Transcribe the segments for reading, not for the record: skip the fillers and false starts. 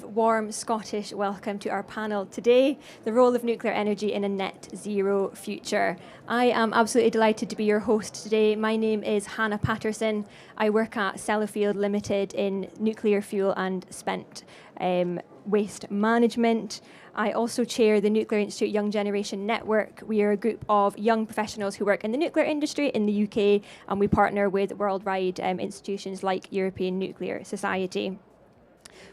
Warm Scottish welcome to our panel today, the role of nuclear energy in a net zero future. I am absolutely delighted to be your host today. My name is Hannah Patterson. I work at Sellafield Limited in nuclear fuel and spent waste management. I also chair the Nuclear Institute Young Generation Network. We are a group of young professionals who work in the nuclear industry in the UK, and we partner with worldwide institutions like European Nuclear Society.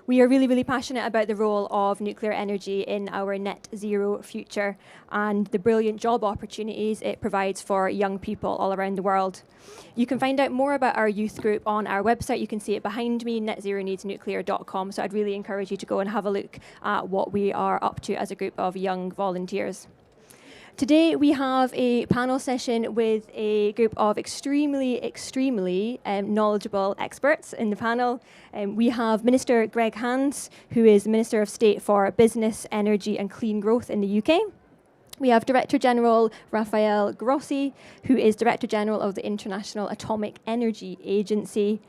We are really, really passionate about the role of nuclear energy in our net zero future and the brilliant job opportunities it provides for young people all around the world. You can find out more about our youth group on our website. You can see it behind me, netzeroneedsnuclear.com. So I'd really encourage you to go and have a look at what we are up to as a group of young volunteers. Today we have a panel session with a group of extremely knowledgeable experts in the panel. We have Minister Greg Hands, who is Minister of State for Business, Energy and Clean Growth in the UK. We have Director General Rafael Grossi, who is Director General of the International Atomic Energy Agency.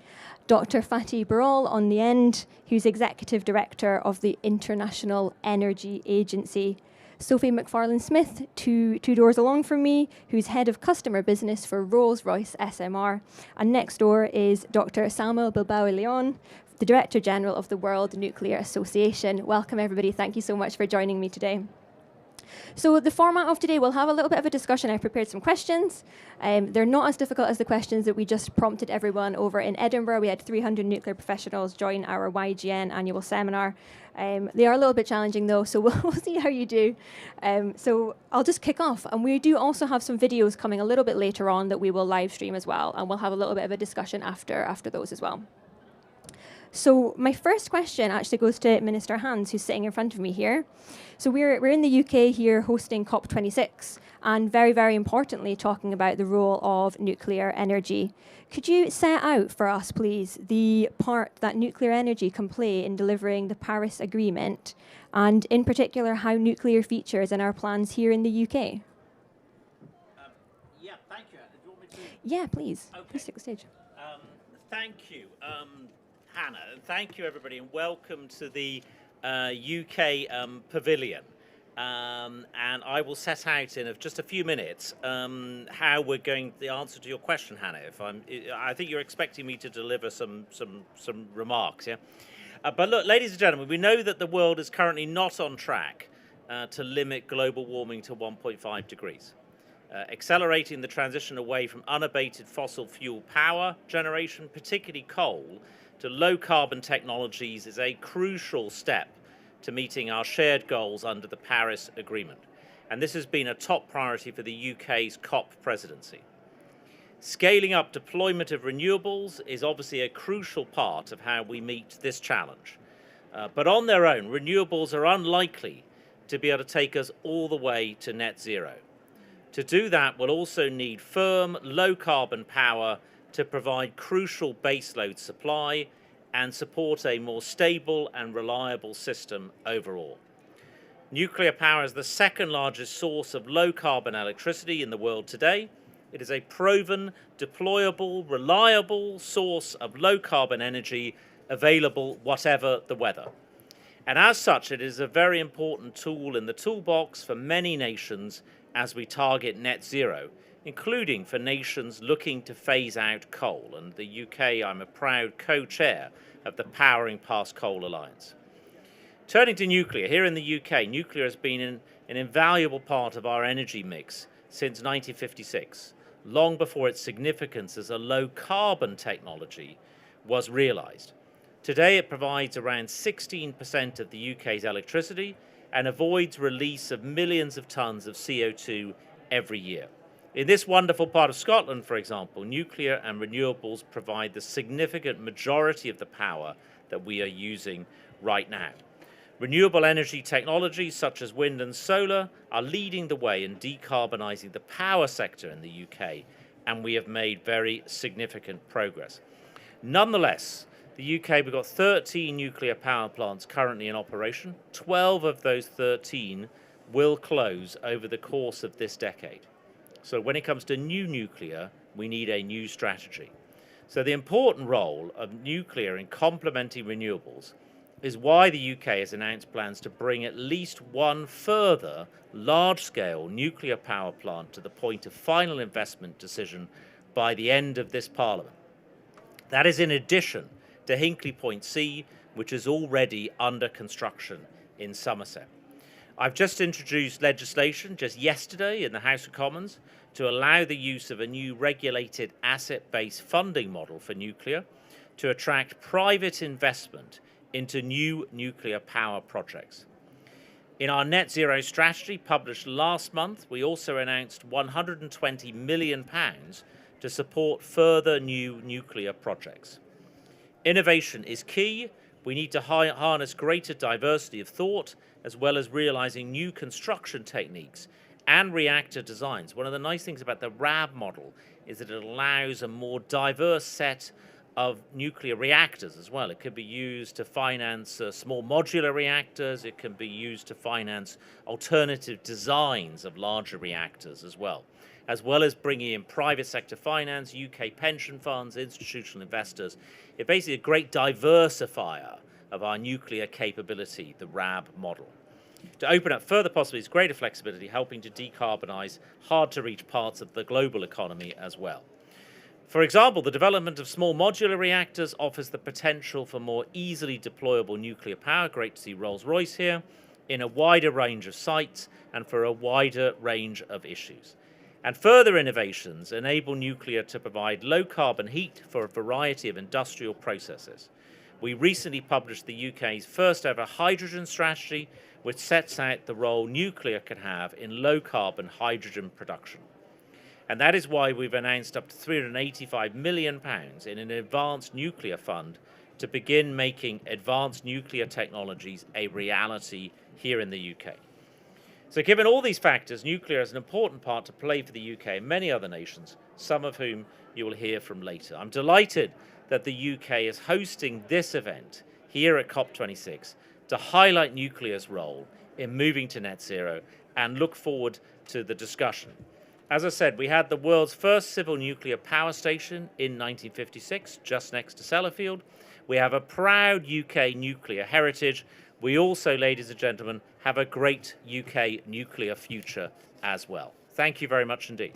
Dr. Fatih Birol on the end, who's Executive Director of the International Energy Agency. Sophie McFarlane-Smith, two doors along from me, who's Head of Customer Business for Rolls-Royce SMR. And next door is Dr. Samuel Bilbao-Leon, the Director General of the World Nuclear Association. Welcome, everybody. Thank you so much for joining me today. So the format of today, we'll have a little bit of a discussion. I've prepared some questions. They're not as difficult as the questions that we just prompted everyone over in Edinburgh. We had 300 nuclear professionals join our YGN annual seminar. They are a little bit challenging though, so we'll see how you do. So I'll just kick off. And we do also have some videos coming a little bit later on that we will live stream as well. And we'll have a little bit of a discussion after those as well. So my first question actually goes to Minister Hands, who's sitting in front of me here. So we're in the UK here hosting COP26, and very, very importantly, talking about the role of nuclear energy. Could you set out for us, please, the part that nuclear energy can play in delivering the Paris Agreement, and in particular, how nuclear features in our plans here in the UK? Yeah, thank you. Do you want me to? Yeah, please. Okay. Please take the stage. Thank you, Hannah, and thank you, everybody, and welcome to the UK Pavilion. And I will set out in just a few minutes how we're going. The answer to your question, Hannah. I think you're expecting me to deliver some remarks, yeah. But look, ladies and gentlemen, we know that the world is currently not on track to limit global warming to 1.5 degrees. Accelerating the transition away from unabated fossil fuel power generation, particularly coal, to low-carbon technologies is a crucial step to meeting our shared goals under the Paris Agreement. And this has been a top priority for the UK's COP presidency. Scaling up deployment of renewables is obviously a crucial part of how we meet this challenge. But on their own, renewables are unlikely to be able to take us all the way to net zero. To do that, we'll also need firm, low-carbon power to provide crucial baseload supply and support a more stable and reliable system overall. Nuclear power is the second largest source of low-carbon electricity in the world today. It is a proven, deployable, reliable source of low-carbon energy available whatever the weather. And as such, it is a very important tool in the toolbox for many nations as we target net zero, including for nations looking to phase out coal. And the UK, I'm a proud co-chair of the Powering Past Coal Alliance. Turning to nuclear, here in the UK, nuclear has been an invaluable part of our energy mix since 1956, long before its significance as a low-carbon technology was realised. Today, it provides around 16% of the UK's electricity and avoids release of millions of tonnes of CO2 every year. In this wonderful part of Scotland, for example, nuclear and renewables provide the significant majority of the power that we are using right now. Renewable energy technologies such as wind and solar are leading the way in decarbonising the power sector in the UK, and we have made very significant progress. Nonetheless, the UK, we've got 13 nuclear power plants currently in operation. 12 of those 13 will close over the course of this decade. So when it comes to new nuclear, we need a new strategy. So the important role of nuclear in complementing renewables is why the UK has announced plans to bring at least one further large-scale nuclear power plant to the point of final investment decision by the end of this Parliament. That is in addition to Hinkley Point C, which is already under construction in Somerset. I've just introduced legislation just yesterday in the House of Commons to allow the use of a new regulated asset-based funding model for nuclear to attract private investment into new nuclear power projects. In our net zero strategy published last month, we also announced £120 million to support further new nuclear projects. Innovation is key. We need to harness greater diversity of thought, as well as realizing new construction techniques and reactor designs. One of the nice things about the RAB model is that it allows a more diverse set of nuclear reactors as well. It could be used to finance small modular reactors. It can be used to finance alternative designs of larger reactors as well as bringing in private sector finance, UK pension funds, institutional investors. It's basically a great diversifier of our nuclear capability, the RAB model, to open up further possibilities, greater flexibility, helping to decarbonise hard-to-reach parts of the global economy as well. For example, the development of small modular reactors offers the potential for more easily deployable nuclear power, great to see Rolls-Royce here, in a wider range of sites and for a wider range of issues. And further innovations enable nuclear to provide low-carbon heat for a variety of industrial processes. We recently published the UK's first ever hydrogen strategy, which sets out the role nuclear can have in low-carbon hydrogen production. And that is why we've announced up to £385 million in an advanced nuclear fund to begin making advanced nuclear technologies a reality here in the UK. So given all these factors, nuclear has an important part to play for the UK and many other nations, some of whom you will hear from later. I'm delighted that the UK is hosting this event here at COP26 to highlight nuclear's role in moving to net zero and look forward to the discussion. As I said, we had the world's first civil nuclear power station in 1956, just next to Sellafield. We have a proud UK nuclear heritage. We also, ladies and gentlemen, have a great UK nuclear future as well. Thank you very much indeed.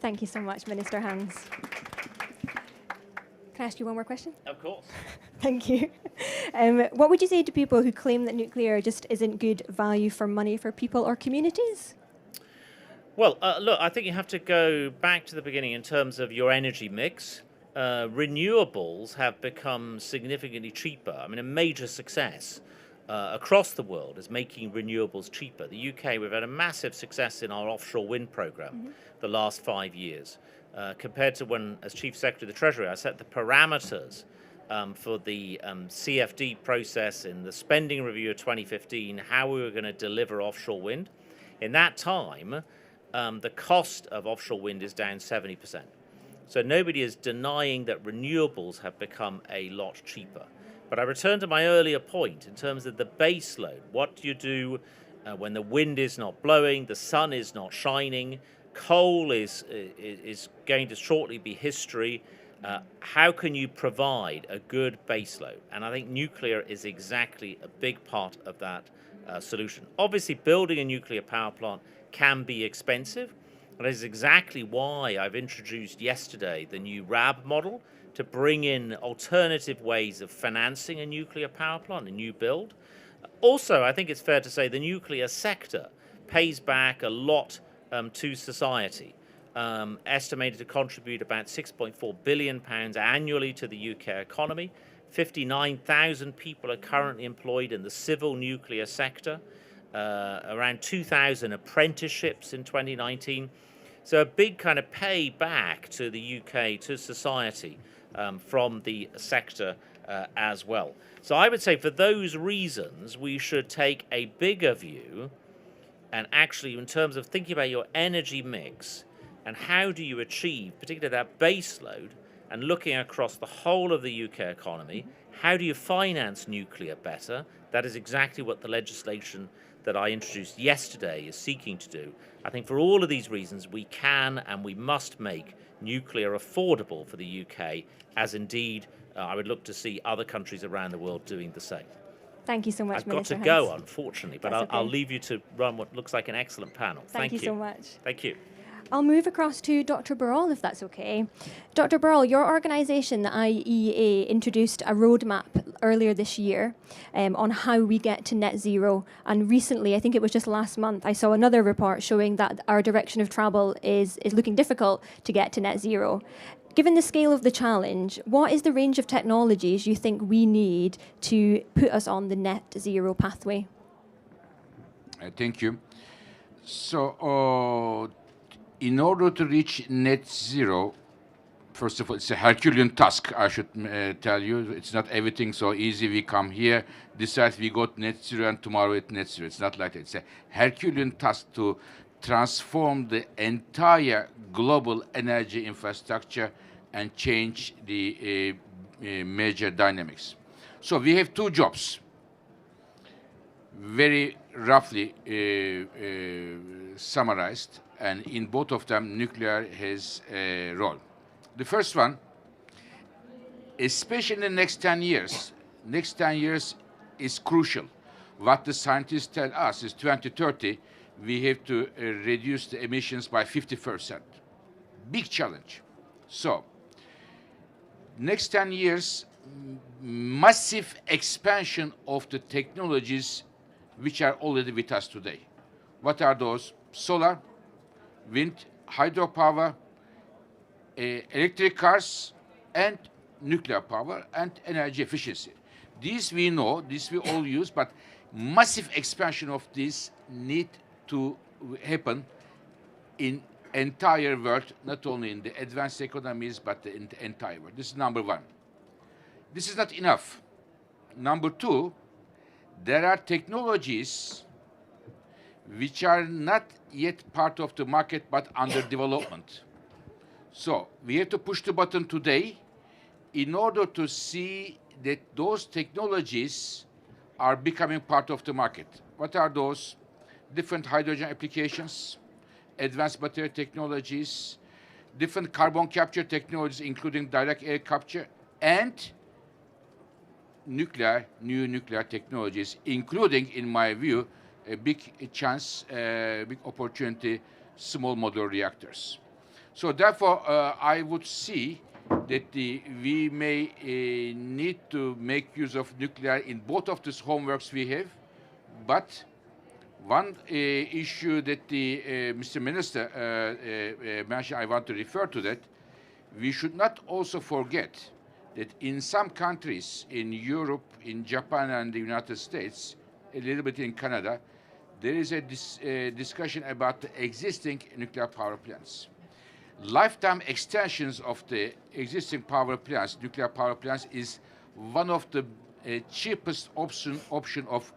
Thank you so much, Minister Hans. Can I ask you one more question? Of course. Thank you. What would you say to people who claim that nuclear just isn't good value for money for people or communities? Well, look, I think you have to go back to the beginning in terms of your energy mix. Renewables have become significantly cheaper. I mean, a major success across the world is making renewables cheaper. The UK, we've had a massive success in our offshore wind programme the last 5 years. Compared to when, as Chief Secretary of the Treasury, I set the parameters for the CFD process in the spending review of 2015, how we were going to deliver offshore wind. In that time, the cost of offshore wind is down 70%. So nobody is denying that renewables have become a lot cheaper. But I return to my earlier point in terms of the base load. What do you do when the wind is not blowing, the sun is not shining, coal is going to shortly be history? How can you provide a good base load? And I think nuclear is exactly a big part of that solution. Obviously, building a nuclear power plant can be expensive. That is exactly why I've introduced yesterday the new RAB model to bring in alternative ways of financing a nuclear power plant, a new build. Also, I think it's fair to say the nuclear sector pays back a lot to society, estimated to contribute about £6.4 billion annually to the UK economy. 59,000 people are currently employed in the civil nuclear sector. Around 2,000 apprenticeships in 2019. So a big kind of pay back to the UK, to society, from the sector as well. So I would say for those reasons, we should take a bigger view and actually in terms of thinking about your energy mix and how do you achieve, particularly that base load, and looking across the whole of the UK economy, how do you finance nuclear better? That is exactly what the legislation that I introduced yesterday is seeking to do. I think for all of these reasons, we can and we must make nuclear affordable for the UK, as indeed I would look to see other countries around the world doing the same. Thank you so much, I've got Minister to go, Hans. unfortunately, but That's I'll okay. leave you to run what looks like an excellent panel. Thank you so much. Thank you. I'll move across to Dr. Burrell, if that's okay. Dr. Burrell, your organisation, the IEA, introduced a roadmap earlier this year on how we get to net zero. And recently, I think it was just last month, I saw another report showing that our direction of travel is looking difficult to get to net zero. Given the scale of the challenge, what is the range of technologies you think we need to put us on the net zero pathway? Thank you. So, in order to reach net zero, first of all, it's a Herculean task, I should tell you. It's not everything so easy. We come here, decide we go to net zero, and tomorrow it's net zero. It's not like that. It's a Herculean task to transform the entire global energy infrastructure and change the major dynamics. So we have two jobs, very roughly summarized, and in both of them, nuclear has a role. The first one, especially in the next 10 years is crucial. What the scientists tell us is 2030, we have to reduce the emissions by 50%. Big challenge. So, next 10 years, massive expansion of the technologies which are already with us today. What are those? Solar, wind, hydropower, electric cars, and nuclear power, and energy efficiency. These we know, these we all use, but massive expansion of this need to happen in entire world, not only in the advanced economies, but in the entire world. This is number one. This is not enough. Number two, there are technologies which are not yet part of the market, but under development. So we have to push the button today in order to see that those technologies are becoming part of the market. What are those? Different hydrogen applications, advanced battery technologies, different carbon capture technologies, including direct air capture, and new nuclear technologies, including, in my view, a big chance, big opportunity, small modular reactors. So therefore, I would see that we may need to make use of nuclear in both of these homeworks we have, but one issue that Mr. Minister mentioned, I want to refer to that. We should not also forget that in some countries, in Europe, in Japan and the United States, a little bit in Canada, there is a discussion about the existing nuclear power plants. Lifetime extensions of the existing power plants, nuclear power plants, is one of the cheapest option of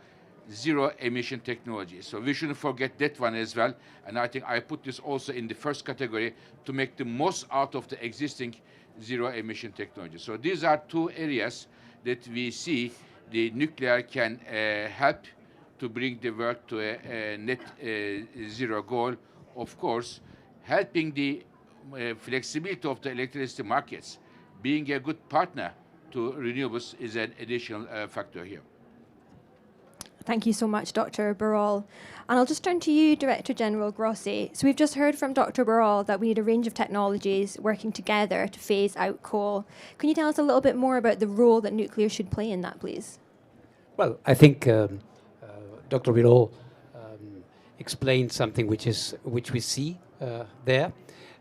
zero emission technology. So we shouldn't forget that one as well. And I think I put this also in the first category to make the most out of the existing zero emission technology. So these are two areas that we see the nuclear can help to bring the world to a net zero goal. Of course, helping the flexibility of the electricity markets, being a good partner to renewables is an additional factor here. Thank you so much, Dr. Burrell. And I'll just turn to you, Director General Grossi. So we've just heard from Dr. Burrell that we need a range of technologies working together to phase out coal. Can you tell us a little bit more about the role that nuclear should play in that, please? Well, I think Dr. Burrell explained something which we see there,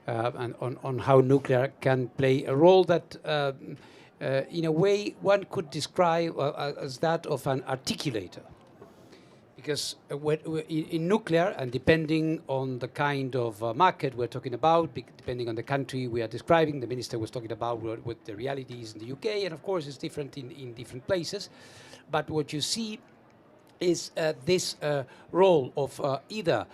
and on how nuclear can play a role that, in a way, one could describe as that of an articulator. Because in nuclear, and depending on the kind of market we're talking about, depending on the country we are describing, the minister was talking about what the reality is in the UK, and of course it's different in different places. But what you see is this role of either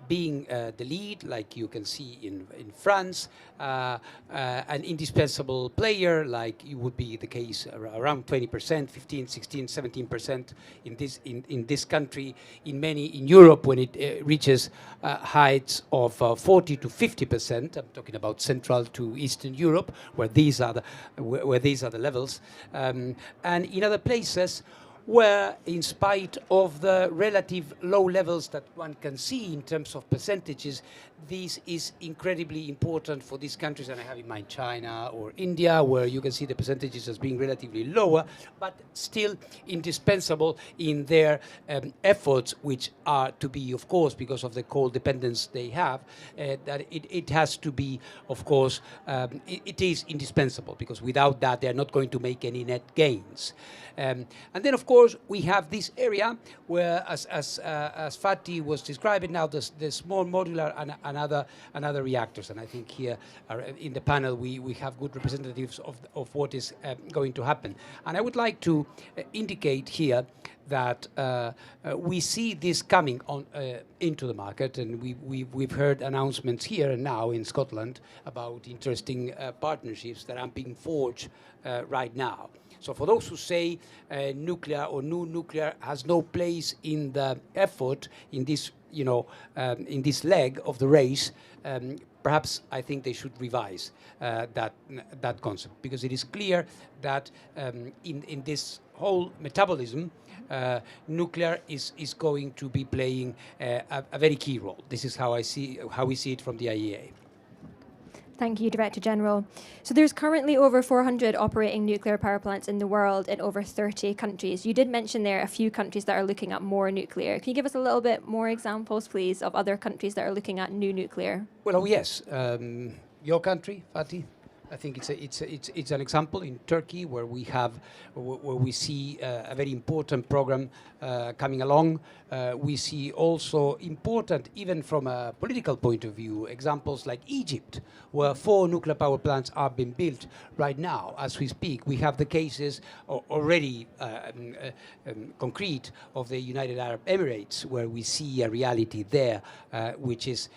being the lead, like you can see in France, an indispensable player, like it would be the case around 20%, 15, 16, 17% in this country. In Europe, when it reaches heights of 40 to 50%, I'm talking about Central to Eastern Europe, where these are the levels, and in other places where, in spite of the relative low levels that one can see in terms of percentages, this is incredibly important for these countries, and I have in mind China or India, where you can see the percentages as being relatively lower, but still indispensable in their efforts, which are to be, of course, because of the coal dependence they have, that it has to be, of course, it is indispensable, because without that they're not going to make any net gains. And then, of course, we have this area where, as Fatih was describing now, the small modular and other reactors. And I think here in the panel we have good representatives of what is going to happen. And I would like to indicate here that we see this coming on into the market, and we've heard announcements here and now in Scotland about interesting partnerships that are being forged right now. So for those who say nuclear or new nuclear has no place in the effort in this, in this leg of the race, perhaps I think they should revise that concept, because it is clear that in this whole metabolism, nuclear is going to be playing a very key role. This is how we see it from the IEA. Thank you, Director General. So there's currently over 400 operating nuclear power plants in the world in over 30 countries. You did mention there a few countries that are looking at more nuclear. Can you give us a little bit more examples, please, of other countries that are looking at new nuclear? Well, oh, yes. Your country, Fatih. I think it's an example in Turkey where we see a very important program coming along. We see also important, even from a political point of view, examples like Egypt, where 4 nuclear power plants are being built right now as we speak. We have the cases already concrete of the United Arab Emirates, where we see a reality there which is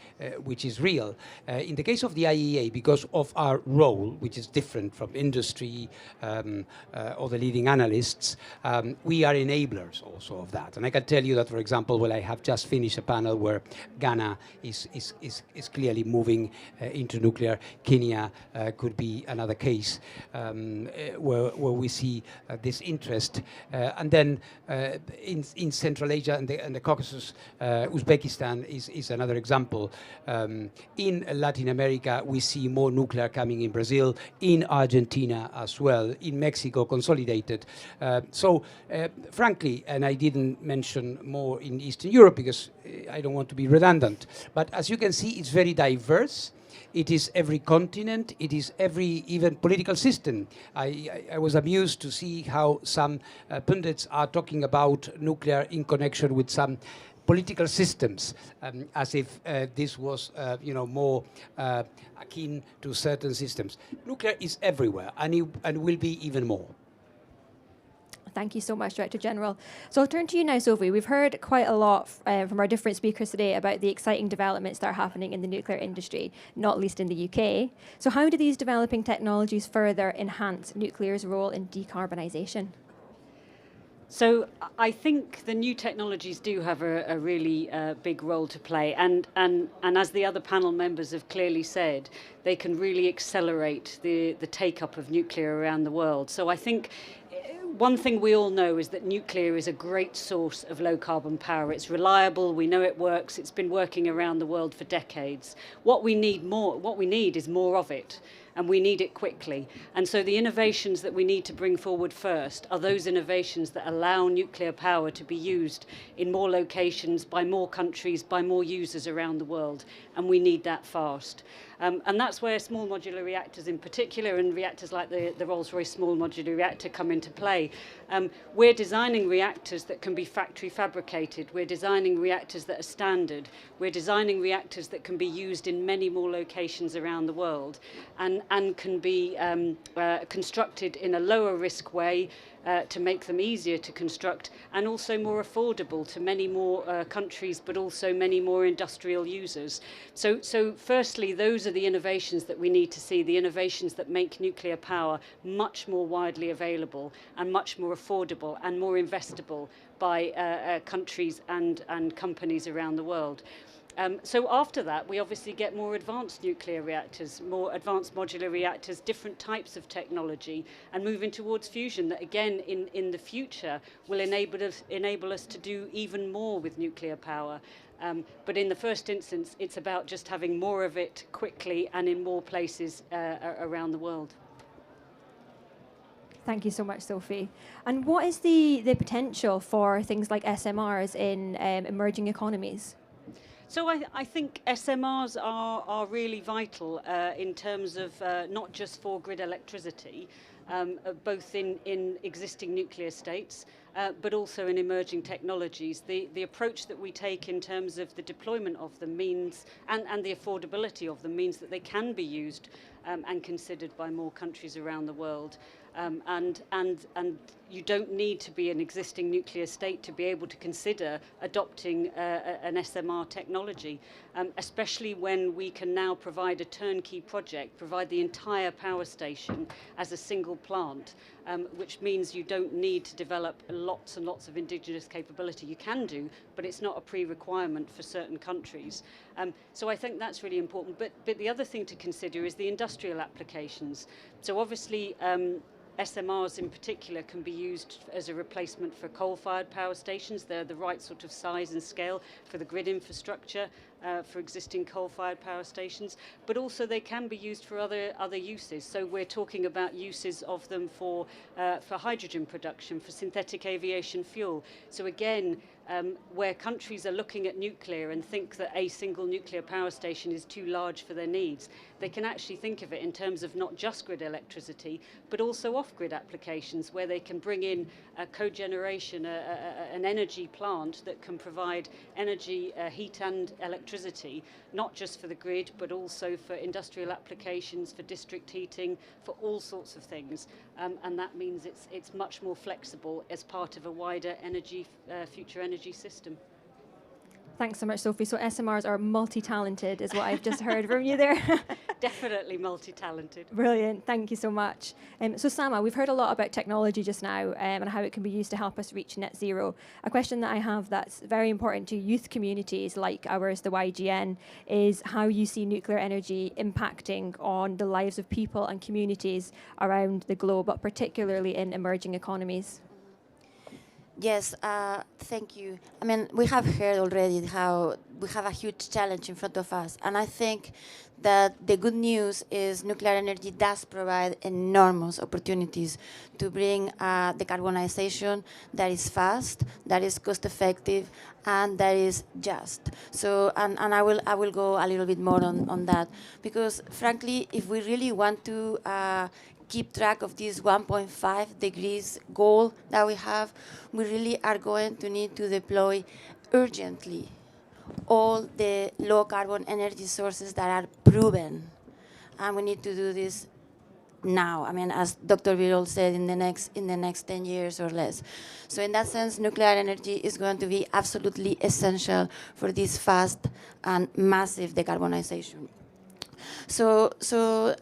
real. In the case of the IEA, because of our role, which is different from industry or the leading analysts, we are enablers also of that. And I can tell you that, for example, well, I have just finished a panel where Ghana is clearly moving into nuclear. Kenya could be another case where we see this interest. And then in Central Asia and the Caucasus, Uzbekistan is another example. In Latin America, we see more nuclear coming in Brazil, in Argentina as well, in Mexico consolidated. Frankly, and I didn't mention more in Eastern Europe because I don't want to be redundant, but as you can see, it's very diverse. It is every continent. It is every even political system. I was amused to see how some pundits are talking about nuclear in connection with some political systems, as if this was, more akin to certain systems. Nuclear is everywhere, and will be even more. Thank you so much, Director General. So I'll turn to you now, Sophie. We've heard quite a lot from our different speakers today about the exciting developments that are happening in the nuclear industry, not least in the UK. So how do these developing technologies further enhance nuclear's role in decarbonisation? So I think the new technologies do have a really big role to play, and as the other panel members have clearly said, they can really accelerate the take-up of nuclear around the world. So I think one thing we all know is that nuclear is a great source of low-carbon power. It's reliable, we know it works, it's been working around the world for decades. What we need is more of it, and we need it quickly. And so the innovations that we need to bring forward first are those innovations that allow nuclear power to be used in more locations, by more countries, by more users around the world, and we need that fast. And that's where small modular reactors in particular, and reactors like the Rolls-Royce small modular reactor come into play. We're designing reactors that can be factory fabricated. We're designing reactors that are standard. We're designing reactors that can be used in many more locations around the world. And and can be constructed in a lower risk way to make them easier to construct and also more affordable to many more countries, but also many more industrial users. So firstly, those are the innovations that we need to see, the innovations that make nuclear power much more widely available and much more affordable and more investable by countries and companies around the world. So after that, we obviously get more advanced nuclear reactors, more advanced modular reactors, different types of technology, and moving towards fusion that, again, in the future will enable us to do even more with nuclear power. But in the first instance, it's about just having more of it quickly and in more places around the world. Thank you so much, Sophie. And what is the potential for things like SMRs in emerging economies? So I think SMRs are really vital in terms of not just for grid electricity, both in existing nuclear states, but also in emerging technologies. The approach that we take in terms of the deployment of them means, and the affordability of them means that they can be used and considered by more countries around the world. And you don't need to be an existing nuclear state to be able to consider adopting an SMR technology, especially when we can now provide a turnkey project, provide the entire power station as a single plant, which means you don't need to develop lots and lots of indigenous capability. You can do, but it's not a pre-requirement for certain countries. So I think that's really important. But the other thing to consider is the industrial applications. So obviously, SMRs in particular can be used as a replacement for coal-fired power stations. They're the right sort of size and scale for the grid infrastructure for existing coal-fired power stations, but also they can be used for other uses. So we're talking about uses of them for hydrogen production, for synthetic aviation fuel. So again, where countries are looking at nuclear and think that a single nuclear power station is too large for their needs, they can actually think of it in terms of not just grid electricity, but also off-grid applications where they can bring in a cogeneration, an energy plant that can provide energy, heat and electricity, not just for the grid, but also for industrial applications, for district heating, for all sorts of things. And that means it's much more flexible as part of a wider future energy system. Thanks so much, Sophie. So SMRs are multi-talented, is what I've just heard from you there. Definitely multi-talented. Brilliant. Thank you so much. So Sama, we've heard a lot about technology just now and how it can be used to help us reach net zero. A question that I have that's very important to youth communities like ours, the YGN, is how you see nuclear energy impacting on the lives of people and communities around the globe, but particularly in emerging economies. Yes, thank you. I mean, we have heard already how we have a huge challenge in front of us. And I think that the good news is nuclear energy does provide enormous opportunities to bring decarbonization that is fast, that is cost effective, and that is just. So, and I will go a little bit more on that. Because frankly, if we really want to keep track of this 1.5 degrees goal that we have, we really are going to need to deploy urgently all the low carbon energy sources that are proven. And we need to do this now. I mean, as Dr. Birol said, in the next 10 years or less. So in that sense, nuclear energy is going to be absolutely essential for this fast and massive decarbonization. So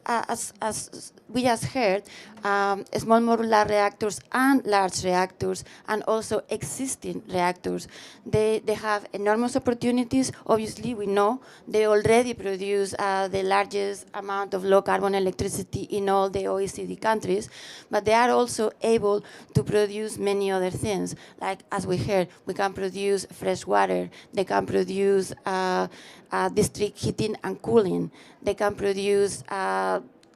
as we just heard, small modular reactors and large reactors and also existing reactors, they have enormous opportunities. Obviously, we know they already produce the largest amount of low carbon electricity in all the OECD countries, but they are also able to produce many other things. Like, as we heard, we can produce fresh water, they can produce district heating and cooling, they can produce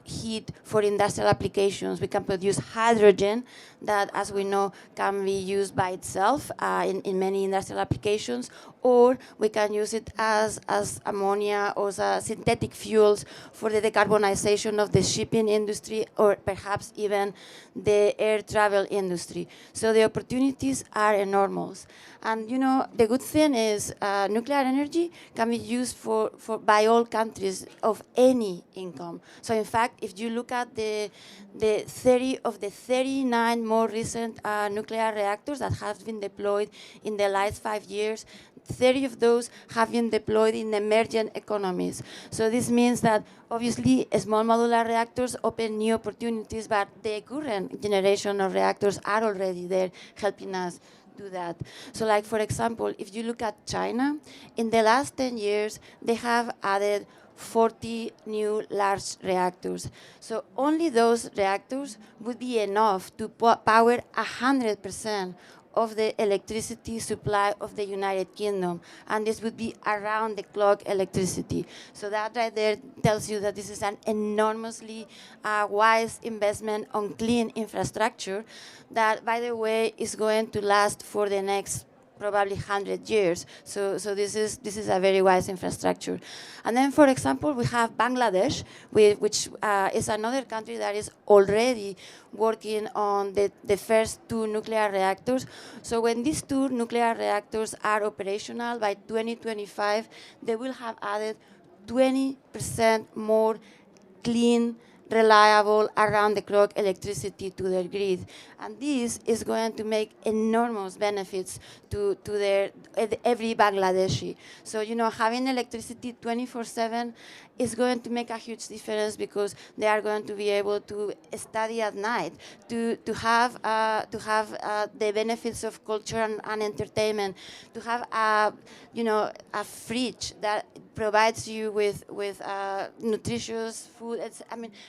heat for industrial applications. We can produce hydrogen that, as we know, can be used by itself in many industrial applications, or we can use it as ammonia or as synthetic fuels for the decarbonization of the shipping industry or perhaps even the air travel industry. So the opportunities are enormous. And you know, the good thing is nuclear energy can be used by all countries of any income. So in fact, if you look at the 30 of the 39 more recent nuclear reactors that have been deployed in the last 5 years, 30 of those have been deployed in emerging economies. So this means that obviously small modular reactors open new opportunities, but the current generation of reactors are already there helping us do that. So like, for example, if you look at China, in the last 10 years, they have added 40 new large reactors. So only those reactors would be enough to power 100% of the electricity supply of the United Kingdom, and this would be around the clock electricity. So that right there tells you that this is an enormously wise investment on clean infrastructure that, by the way, is going to last for the next probably 100 years. So this is a very wise infrastructure. And then, for example, we have Bangladesh, which is another country that is already working on the first 2 nuclear reactors. So when these 2 nuclear reactors are operational by 2025, they will have added 20% more clean, reliable, around-the-clock electricity to their grid. And this is going to make enormous benefits to every Bangladeshi. So, having electricity 24/7 is going to make a huge difference because they are going to be able to study at night, to have the benefits of culture and entertainment, to have a fridge that provides you with nutritious food.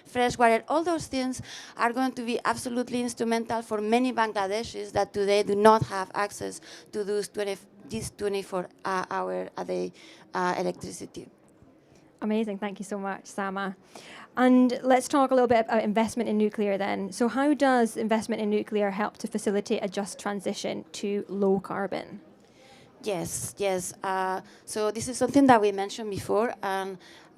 Fresh water. All those things are going to be absolutely instrumental for many Bangladeshis that today do not have access to this 24-hour a day electricity. Amazing. Thank you so much, Sama. And let's talk a little bit about investment in nuclear then. So how does investment in nuclear help to facilitate a just transition to low carbon? Yes. So this is something that we mentioned before.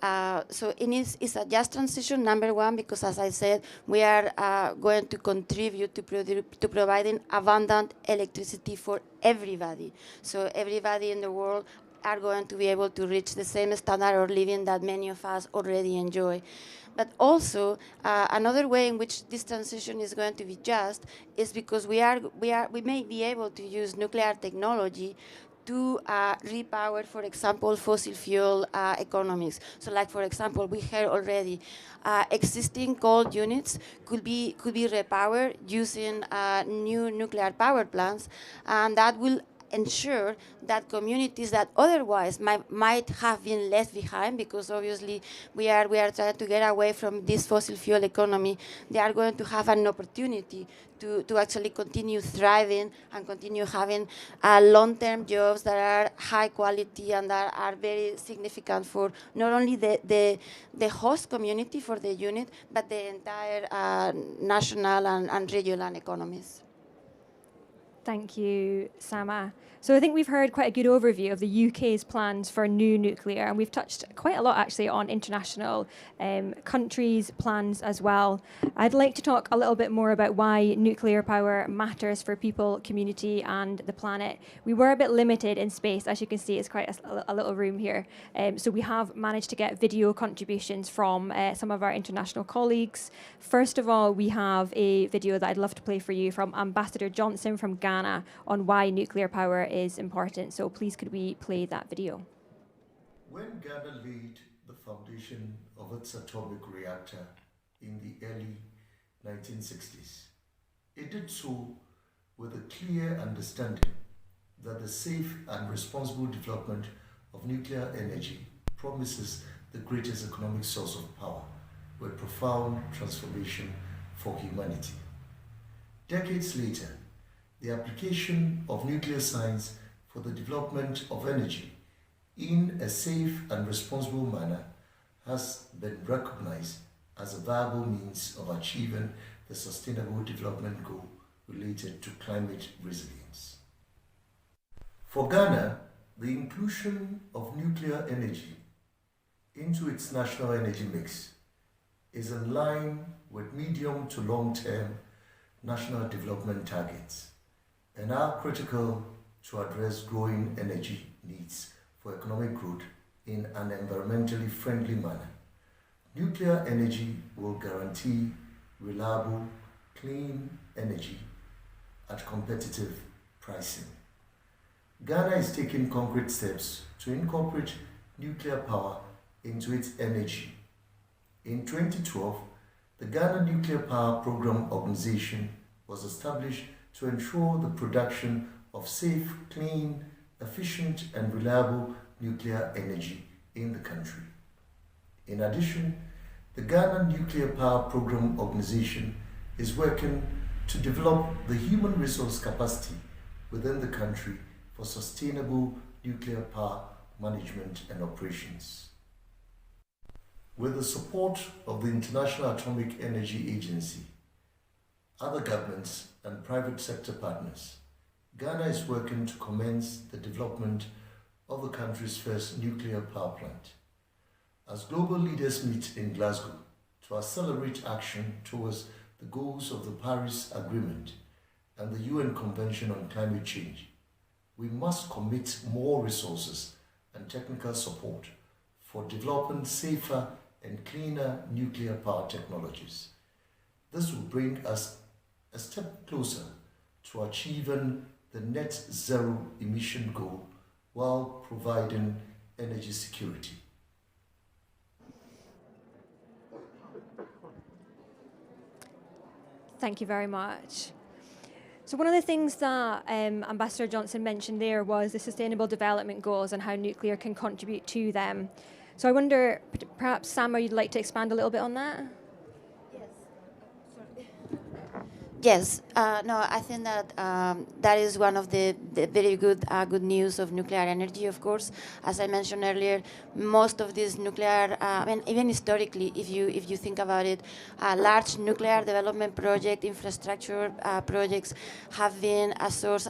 So it's a just transition, number one, because as I said, we are going to contribute to providing abundant electricity for everybody. So everybody in the world are going to be able to reach the same standard of living that many of us already enjoy. But also, another way in which this transition is going to be just is because we may be able to use nuclear technology to repower, for example, fossil fuel economies. So, like, for example, we heard already existing coal units could be repowered using new nuclear power plants, and that will ensure that communities that otherwise might have been left behind, because obviously we are trying to get away from this fossil fuel economy, they are going to have an opportunity to actually continue thriving and continue having long-term jobs that are high quality and that are very significant for not only the host community for the unit, but the entire national and regional economies. Thank you, Sama. So I think we've heard quite a good overview of the UK's plans for new nuclear, and we've touched quite a lot actually on international countries' plans as well. I'd like to talk a little bit more about why nuclear power matters for people, community, and the planet. We were a bit limited in space, as you can see, it's quite a little room here. So we have managed to get video contributions from some of our international colleagues. First of all, we have a video that I'd love to play for you from Ambassador Johnson from Ghana on why nuclear power is important. So please could we play that video? When Ghana laid the foundation of its atomic reactor in the early 1960s, it did so with a clear understanding that the safe and responsible development of nuclear energy promises the greatest economic source of power with profound transformation for humanity. Decades later, the application of nuclear science for the development of energy in a safe and responsible manner has been recognized as a viable means of achieving the Sustainable Development Goal related to climate resilience. For Ghana, the inclusion of nuclear energy into its national energy mix is in line with medium to long-term national development targets and are critical to address growing energy needs for economic growth in an environmentally friendly manner, Nuclear energy will guarantee reliable, clean energy at competitive pricing. Ghana is taking concrete steps to incorporate nuclear power into its energy. In 2012, the Ghana Nuclear Power Program Organization was established to ensure the production of safe, clean, efficient and reliable nuclear energy in the country. In addition, the Ghana Nuclear Power Program Organization is working to develop the human resource capacity within the country for sustainable nuclear power management and operations. With the support of the International Atomic Energy Agency, other governments and private sector partners, Ghana is working to commence the development of the country's first nuclear power plant. As global leaders meet in Glasgow to accelerate action towards the goals of the Paris Agreement and the UN Convention on Climate Change, we must commit more resources and technical support for developing safer and cleaner nuclear power technologies. This will bring us a step closer to achieving the net zero emission goal while providing energy security. Thank you very much. So one of the things that Ambassador Johnson mentioned there was the Sustainable Development Goals and how nuclear can contribute to them. So I wonder, perhaps, Sama, you'd like to expand a little bit on that? Yes, no, I think that that is one of the very good news of nuclear energy, of course. As I mentioned earlier, most of these nuclear, I mean, even historically, if you think about it, large nuclear development project, infrastructure projects have been a source,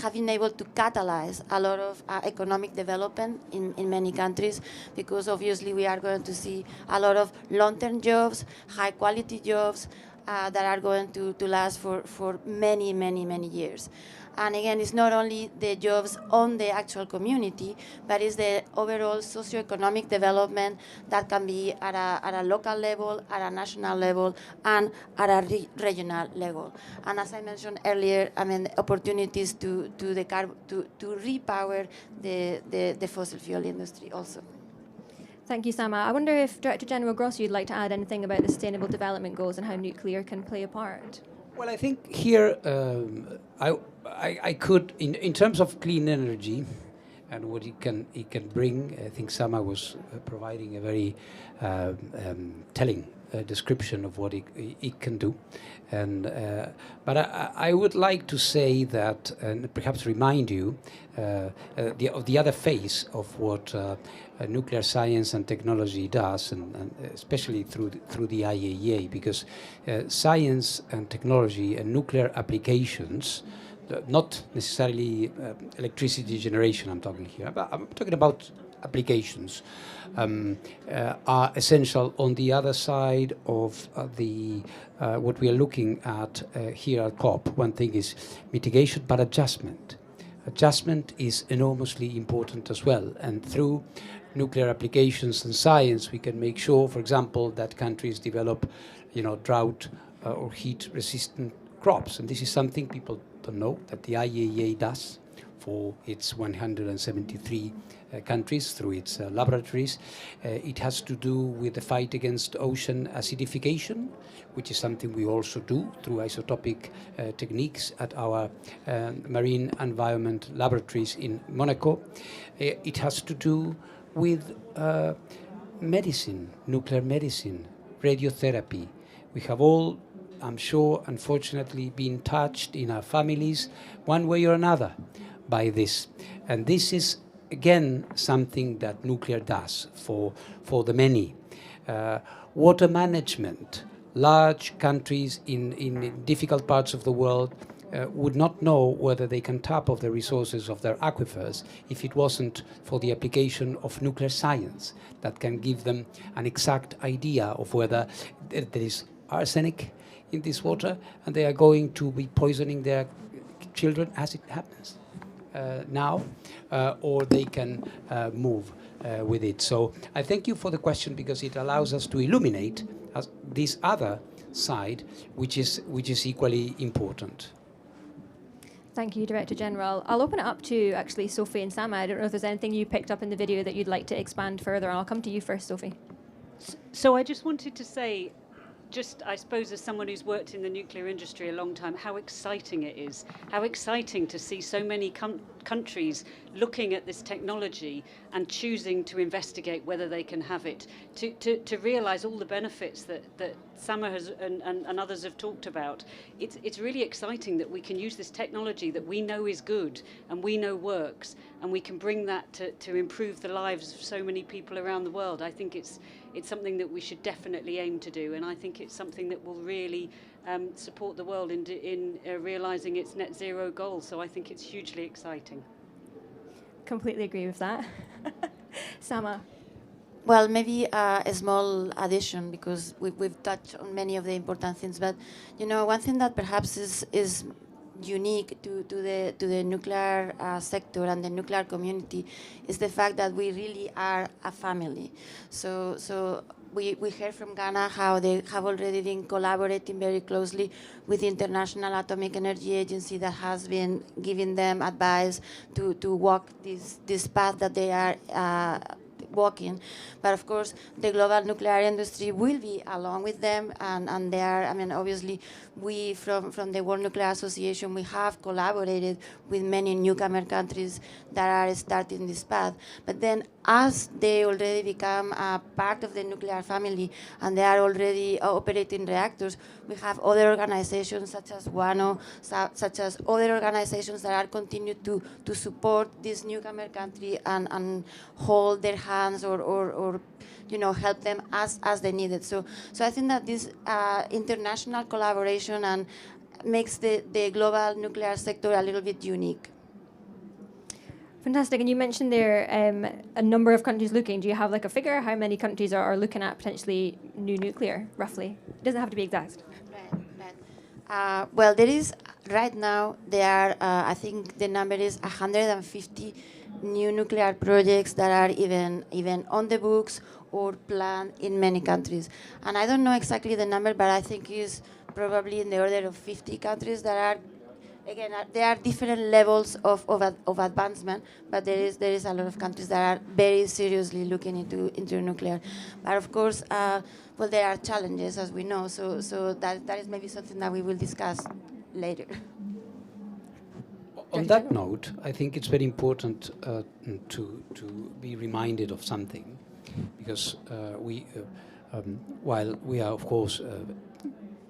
have been able to catalyze a lot of economic development in many countries, because obviously we are going to see a lot of long-term jobs, high-quality jobs, that are going to last for many, many, many years. And again, it's not only the jobs on the actual community, but it's the overall socioeconomic development that can be at a local level, at a national level, and at a regional level. And as I mentioned earlier, I mean, opportunities to repower the fossil fuel industry also. Thank you, Sama. I wonder if Director General Grosso, you'd like to add anything about the Sustainable Development Goals and how nuclear can play a part. Well, I think here I could, in terms of clean energy and what it can bring, I think Sama was providing a very telling description of what it can do. And but I would like to say that, and perhaps remind you of the other face of what nuclear science and technology does, and especially through the IAEA, because science and technology and nuclear applications, not necessarily electricity generation I'm talking here, but I'm talking about applications, are essential on the other side of what we are looking at here at COP. One thing is mitigation, but adjustment. Adjustment is enormously important as well, and through nuclear applications and science we can make sure, for example, that countries develop, drought or heat-resistant crops, and this is something people don't know that the IAEA does for its 173 countries through its laboratories. It has to do with the fight against ocean acidification, which is something we also do through isotopic techniques at our marine environment laboratories in Monaco. It has to do with medicine, nuclear medicine, radiotherapy. We have all, I'm sure, unfortunately, been touched in our families one way or another by this. And this is, again, something that nuclear does for the many. Water management. Large countries in difficult parts of the world would not know whether they can tap of the resources of their aquifers if it wasn't for the application of nuclear science that can give them an exact idea of whether there is arsenic in this water and they are going to be poisoning their children as it happens. now, or they can move with it. So I thank you for the question, because it allows us to illuminate this other side, which is equally important. Thank you, Director General. I'll open it up to actually Sophie and Sama. I don't know if there's anything you picked up in the video that you'd like to expand further, and I'll come to you first, Sophie. So I just wanted to say, just I suppose as someone who's worked in the nuclear industry a long time, how exciting it is, how exciting to see so many countries looking at this technology and choosing to investigate whether they can have it, to realise all the benefits that Sama has and others have talked about. It's really exciting that we can use this technology that we know is good and we know works, and we can bring that to improve the lives of so many people around the world. I think it's something that we should definitely aim to do, and I think it's something that will really support the world in realising its net zero goal. So I think it's hugely exciting. Completely agree with that. Sama. Well, maybe a small addition, because we've touched on many of the important things. But one thing that perhaps is unique to the nuclear sector and the nuclear community is the fact that we really are a family. So we heard from Ghana how they have already been collaborating very closely with the International Atomic Energy Agency, that has been giving them advice to walk this path that they are walking. But of course, the global nuclear industry will be along with them, and they are, obviously, we from the World Nuclear Association, we have collaborated with many newcomer countries that are starting this path. But then, as they already become a part of the nuclear family and they are already operating reactors, we have other organizations such as WANO, such as other organizations that are continue to support this newcomer country and hold their hands or help them as they need it. So I think that this international collaboration and makes the global nuclear sector a little bit unique. Fantastic. And you mentioned there a number of countries looking. Do you have like a figure how many countries are looking at potentially new nuclear, roughly? It doesn't have to be exact. Right. Well, there is, right now, there are, I think the number is 150 new nuclear projects that are even on the books or planned in many countries. And I don't know exactly the number, but I think it's probably in the order of 50 countries that are, again, there are different levels of advancement, but there is a lot of countries that are very seriously looking into nuclear. But of course, well, there are challenges, as we know, so that is maybe something that we will discuss later. On that note, I think it's very important to be reminded of something, because while we are, of course,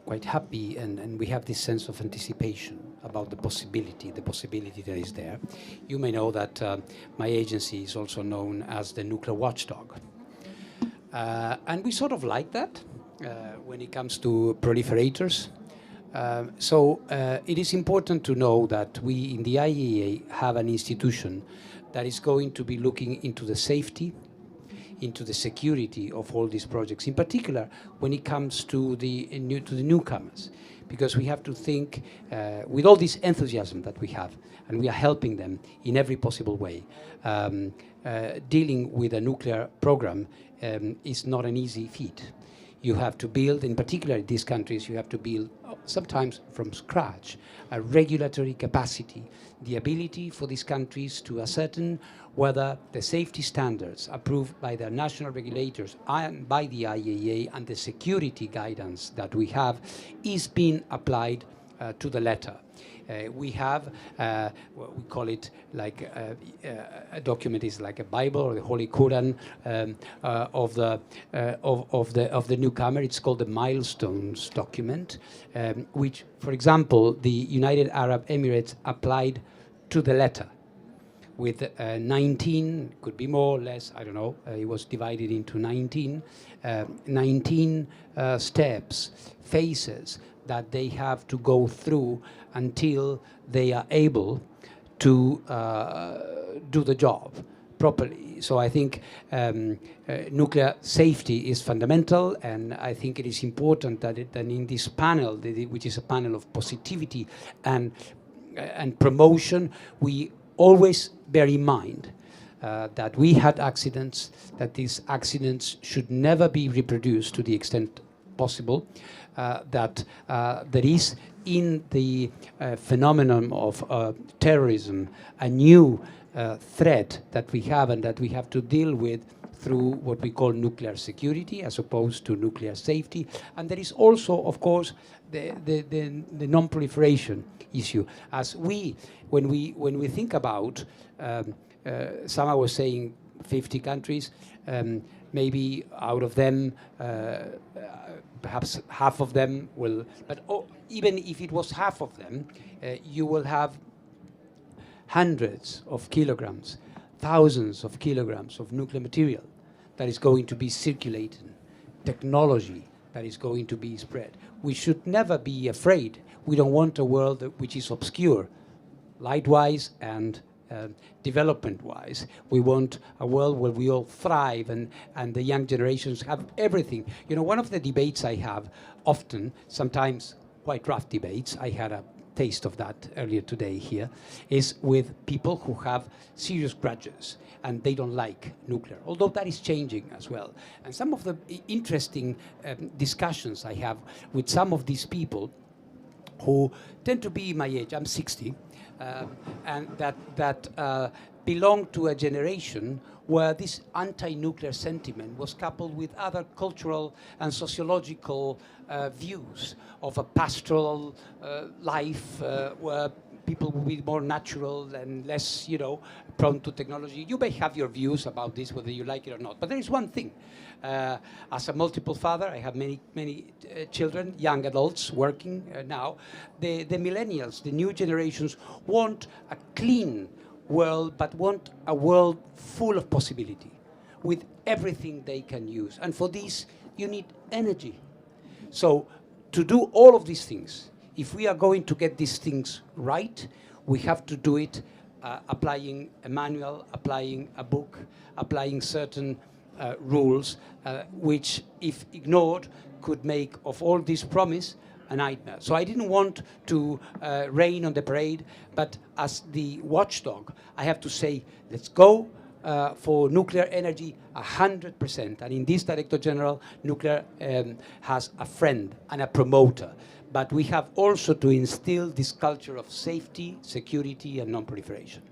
quite happy and we have this sense of anticipation about the possibility that is there. You may know that my agency is also known as the nuclear watchdog. And we sort of like that when it comes to proliferators. So it is important to know that we in the IAEA have an institution that is going to be looking into the safety, into the security of all these projects, in particular when it comes to the newcomers, because we have to think with all this enthusiasm that we have, and we are helping them in every possible way. Dealing with a nuclear program is not an easy feat. You have to build, in particular in these countries, you have to build, sometimes from scratch, a regulatory capacity, the ability for these countries to ascertain whether the safety standards approved by their national regulators and by the IAEA and the security guidance that we have is being applied to the letter. We have, what we call it like a document is like a Bible or the Holy Quran of the newcomer. It's called the Milestones document, which, for example, the United Arab Emirates applied to the letter with 19, could be more or less, I don't know, it was divided into 19 steps, phases that they have to go through until they are able to do the job properly. So I think nuclear safety is fundamental, and I think it is important that in this panel, which is a panel of positivity and promotion, we always bear in mind that we had accidents, that these accidents should never be reproduced to the extent possible, that there is in the phenomenon of terrorism a new threat that we have and that we have to deal with through what we call nuclear security as opposed to nuclear safety. And there is also, of course, the non-proliferation issue. As when we think about, Sama was saying 50 countries, maybe out of them, perhaps half of them will, but even if it was half of them, you will have hundreds of kilograms, thousands of kilograms of nuclear material that is going to be circulating, technology that is going to be spread. We should never be afraid. We don't want a world which is obscure, light-wise and development-wise. We want a world where we all thrive and the young generations have everything. You know, one of the debates I have often, sometimes quite rough debates, I had a taste of that earlier today here, is with people who have serious grudges and they don't like nuclear, although that is changing as well. And some of the interesting discussions I have with some of these people who tend to be my age, I'm 60, and that belong to a generation where this anti-nuclear sentiment was coupled with other cultural and sociological views of a pastoral life where people will be more natural and less, prone to technology. You may have your views about this, whether you like it or not. But there is one thing. As a multiple father, I have many children, young adults working now. The millennials, the new generations, want a clean world, but want a world full of possibility, with everything they can use. And for this, you need energy. So to do all of these things, if we are going to get these things right, we have to do it applying a manual, applying a book, applying certain rules, which, if ignored, could make of all this promise a nightmare. So I didn't want to rain on the parade, but as the watchdog, I have to say, let's go for nuclear energy 100%. And in this Director General, nuclear has a friend and a promoter. But we have also to instill this culture of safety, security, and non-proliferation.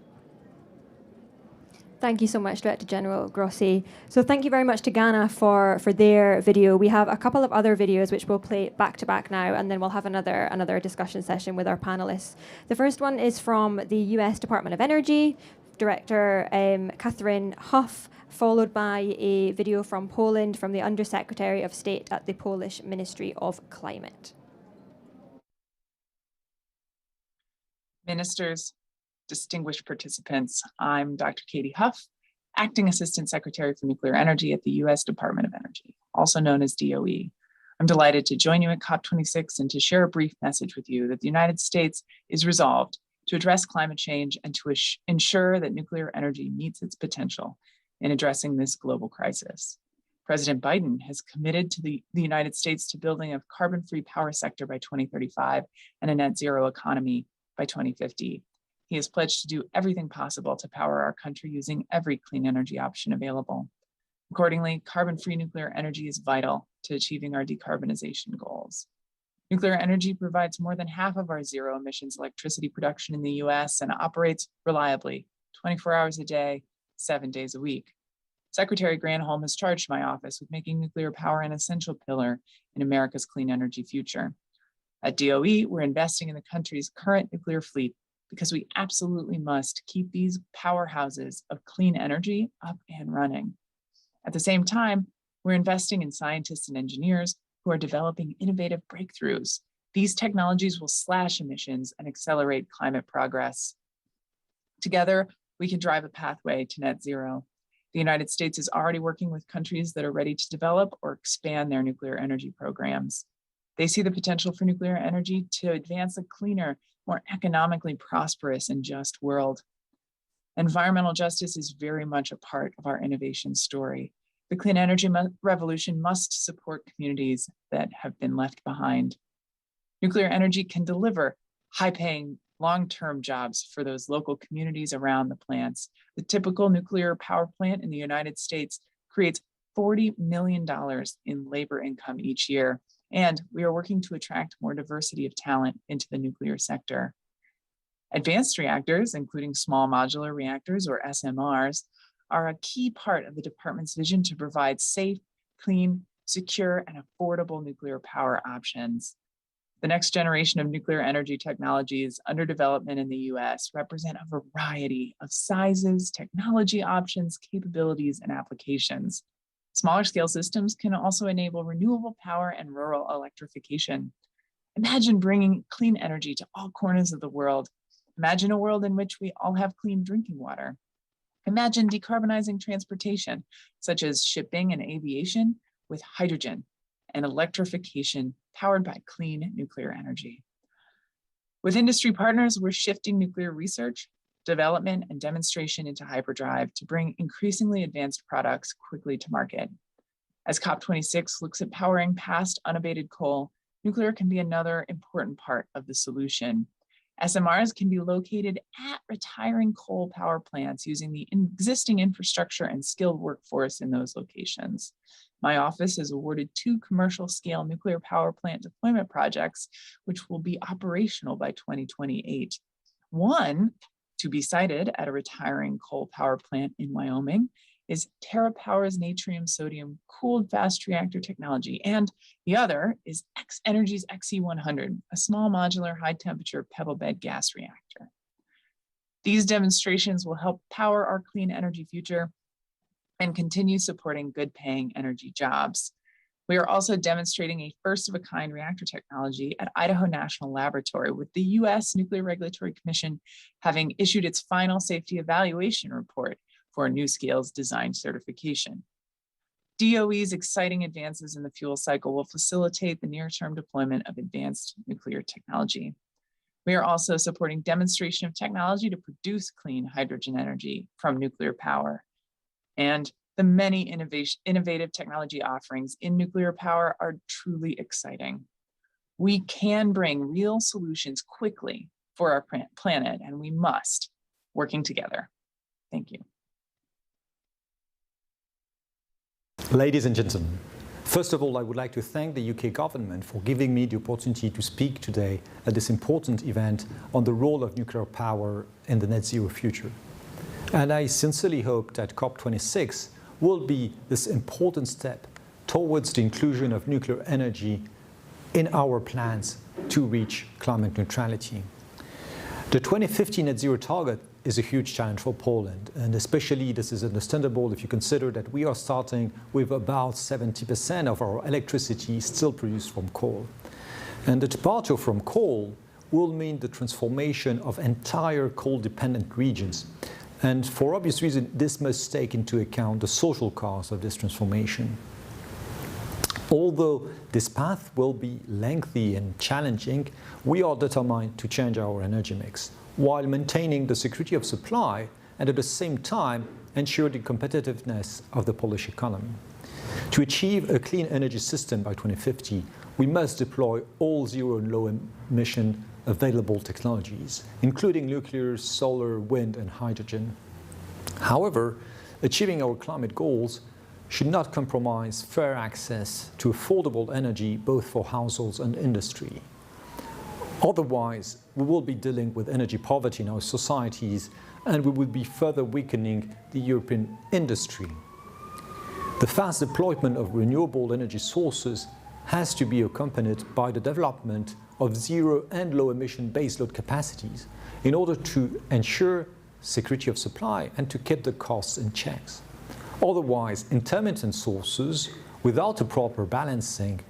Thank you so much, Director General Grossi. So thank you very much to Ghana for their video. We have a couple of other videos which we'll play back to back now, and then we'll have another discussion session with our panelists. The first one is from the US Department of Energy, Director Catherine Huff, followed by a video from Poland from the Undersecretary of State at the Polish Ministry of Climate. Ministers, distinguished participants, I'm Dr. Katie Huff, Acting Assistant Secretary for Nuclear Energy at the U.S. Department of Energy, also known as DOE. I'm delighted to join you at COP26 and to share a brief message with you that the United States is resolved to address climate change and to ensure that nuclear energy meets its potential in addressing this global crisis. President Biden has committed to the United States to building a carbon-free power sector by 2035 and a net zero economy by 2050. He has pledged to do everything possible to power our country using every clean energy option available. Accordingly, carbon-free nuclear energy is vital to achieving our decarbonization goals. Nuclear energy provides more than half of our zero emissions electricity production in the US and operates reliably 24 hours a day, 7 days a week. Secretary Granholm has charged my office with making nuclear power an essential pillar in America's clean energy future. At DOE, we're investing in the country's current nuclear fleet because we absolutely must keep these powerhouses of clean energy up and running. At the same time, we're investing in scientists and engineers who are developing innovative breakthroughs. These technologies will slash emissions and accelerate climate progress. Together, we can drive a pathway to net zero. The United States is already working with countries that are ready to develop or expand their nuclear energy programs. They see the potential for nuclear energy to advance a cleaner, more economically prosperous and just world. Environmental justice is very much a part of our innovation story. The clean energy revolution must support communities that have been left behind. Nuclear energy can deliver high-paying long-term jobs for those local communities around the plants. The typical nuclear power plant in the United States creates $40 million in labor income each year, and we are working to attract more diversity of talent into the nuclear sector. Advanced reactors, including small modular reactors or SMRs, are a key part of the department's vision to provide safe, clean, secure, and affordable nuclear power options. The next generation of nuclear energy technologies under development in the US represent a variety of sizes, technology options, capabilities, and applications. Smaller scale systems can also enable renewable power and rural electrification. Imagine bringing clean energy to all corners of the world. Imagine a world in which we all have clean drinking water. Imagine decarbonizing transportation, such as shipping and aviation, with hydrogen and electrification powered by clean nuclear energy. With industry partners, we're shifting nuclear research, development, and demonstration into hyperdrive to bring increasingly advanced products quickly to market. As COP26 looks at powering past unabated coal, nuclear can be another important part of the solution. SMRs can be located at retiring coal power plants using the existing infrastructure and skilled workforce in those locations. My office has awarded 2 commercial-scale nuclear power plant deployment projects, which will be operational by 2028. One, to be sited at a retiring coal power plant in Wyoming, is TerraPower's natrium sodium cooled fast reactor technology, and the other is X Energy's XE100, a small modular high temperature pebble bed gas reactor. These demonstrations will help power our clean energy future and continue supporting good paying energy jobs. We are also demonstrating a first of a kind reactor technology at Idaho National Laboratory, with the US Nuclear Regulatory Commission having issued its final safety evaluation report for NuScale's design certification. DOE's exciting advances in the fuel cycle will facilitate the near-term deployment of advanced nuclear technology. We are also supporting demonstration of technology to produce clean hydrogen energy from nuclear power. And the many innovative technology offerings in nuclear power are truly exciting. We can bring real solutions quickly for our planet, and we must, working together. Thank you. Ladies and gentlemen, first of all, I would like to thank the UK government for giving me the opportunity to speak today at this important event on the role of nuclear power in the net zero future. And I sincerely hope that COP26 will be this important step towards the inclusion of nuclear energy in our plans to reach climate neutrality. The 2050 net zero target is a huge challenge for Poland, and especially this is understandable if you consider that we are starting with about 70% of our electricity still produced from coal. And the departure from coal will mean the transformation of entire coal-dependent regions. And for obvious reasons, this must take into account the social cost of this transformation. Although this path will be lengthy and challenging, we are determined to change our energy mix while maintaining the security of supply and at the same time ensure the competitiveness of the Polish economy. To achieve a clean energy system by 2050, we must deploy all zero and low emission available technologies, including nuclear, solar, wind, and hydrogen. However, achieving our climate goals should not compromise fair access to affordable energy both for households and industry. Otherwise, we will be dealing with energy poverty in our societies, and we will be further weakening the European industry. The fast deployment of renewable energy sources has to be accompanied by the development of zero and low emission baseload capacities in order to ensure security of supply and to keep the costs in checks. Otherwise, intermittent sources without a proper balancing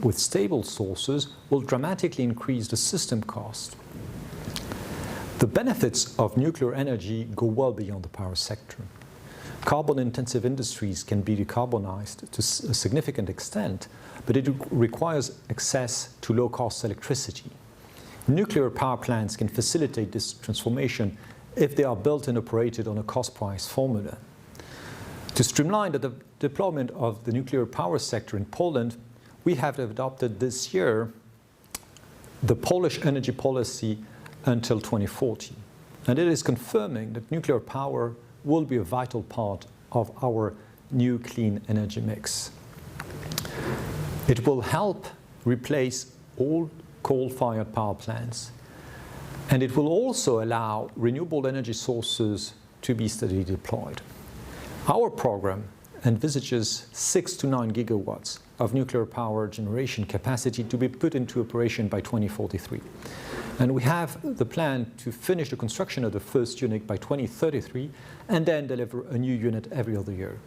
with stable sources will dramatically increase the system cost. The benefits of nuclear energy go well beyond the power sector. Carbon-intensive industries can be decarbonized to a significant extent, but it requires access to low-cost electricity. Nuclear power plants can facilitate this transformation if they are built and operated on a cost-price formula. To streamline the deployment of the nuclear power sector in Poland, we have adopted this year the Polish energy policy until 2040. And it is confirming that nuclear power will be a vital part of our new clean energy mix. It will help replace all coal-fired power plants, and it will also allow renewable energy sources to be steadily deployed. Our program envisages 6 to 9 gigawatts of nuclear power generation capacity to be put into operation by 2043. And we have the plan to finish the construction of the first unit by 2033 and then deliver a new unit every other year.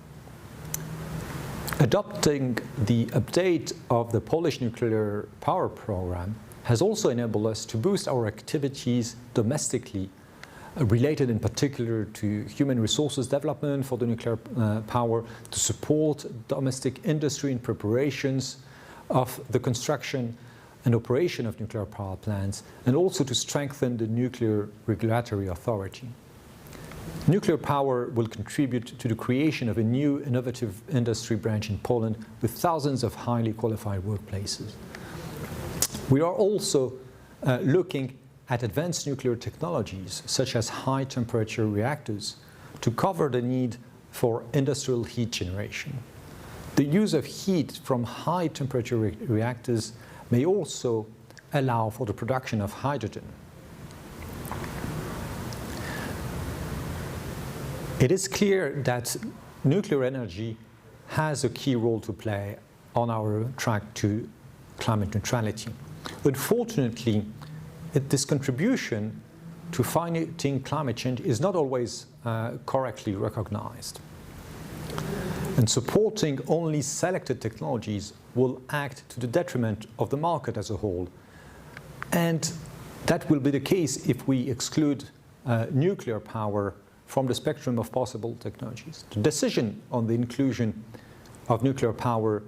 Adopting the update of the Polish nuclear power program has also enabled us to boost our activities domestically, related in particular to human resources development for the nuclear power, to support domestic industry in preparations of the construction and operation of nuclear power plants, and also to strengthen the nuclear regulatory authority. Nuclear power will contribute to the creation of a new innovative industry branch in Poland with thousands of highly qualified workplaces. We are also looking at advanced nuclear technologies such as high temperature reactors to cover the need for industrial heat generation. The use of heat from high temperature reactors may also allow for the production of hydrogen. It is clear that nuclear energy has a key role to play on our track to climate neutrality. Unfortunately, this contribution to fighting climate change is not always correctly recognized. And supporting only selected technologies will act to the detriment of the market as a whole. And that will be the case if we exclude nuclear power from the spectrum of possible technologies. The decision on the inclusion of nuclear power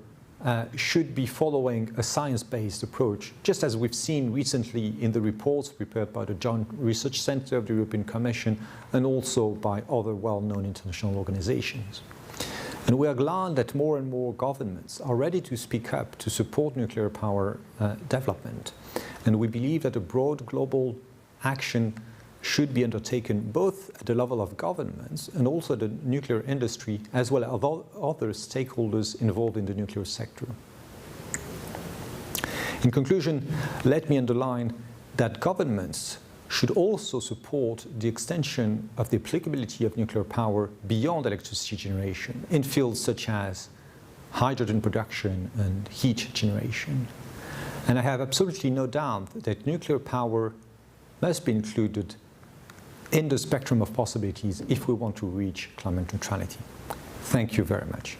should be following a science-based approach, just as we've seen recently in the reports prepared by the Joint Research Centre of the European Commission and also by other well-known international organizations. And we are glad that more and more governments are ready to speak up to support nuclear power development. And we believe that a broad global action should be undertaken both at the level of governments and also the nuclear industry, as well as other stakeholders involved in the nuclear sector. In conclusion, let me underline that governments should also support the extension of the applicability of nuclear power beyond electricity generation in fields such as hydrogen production and heat generation. And I have absolutely no doubt that nuclear power must be included in the spectrum of possibilities if we want to reach climate neutrality. Thank you very much.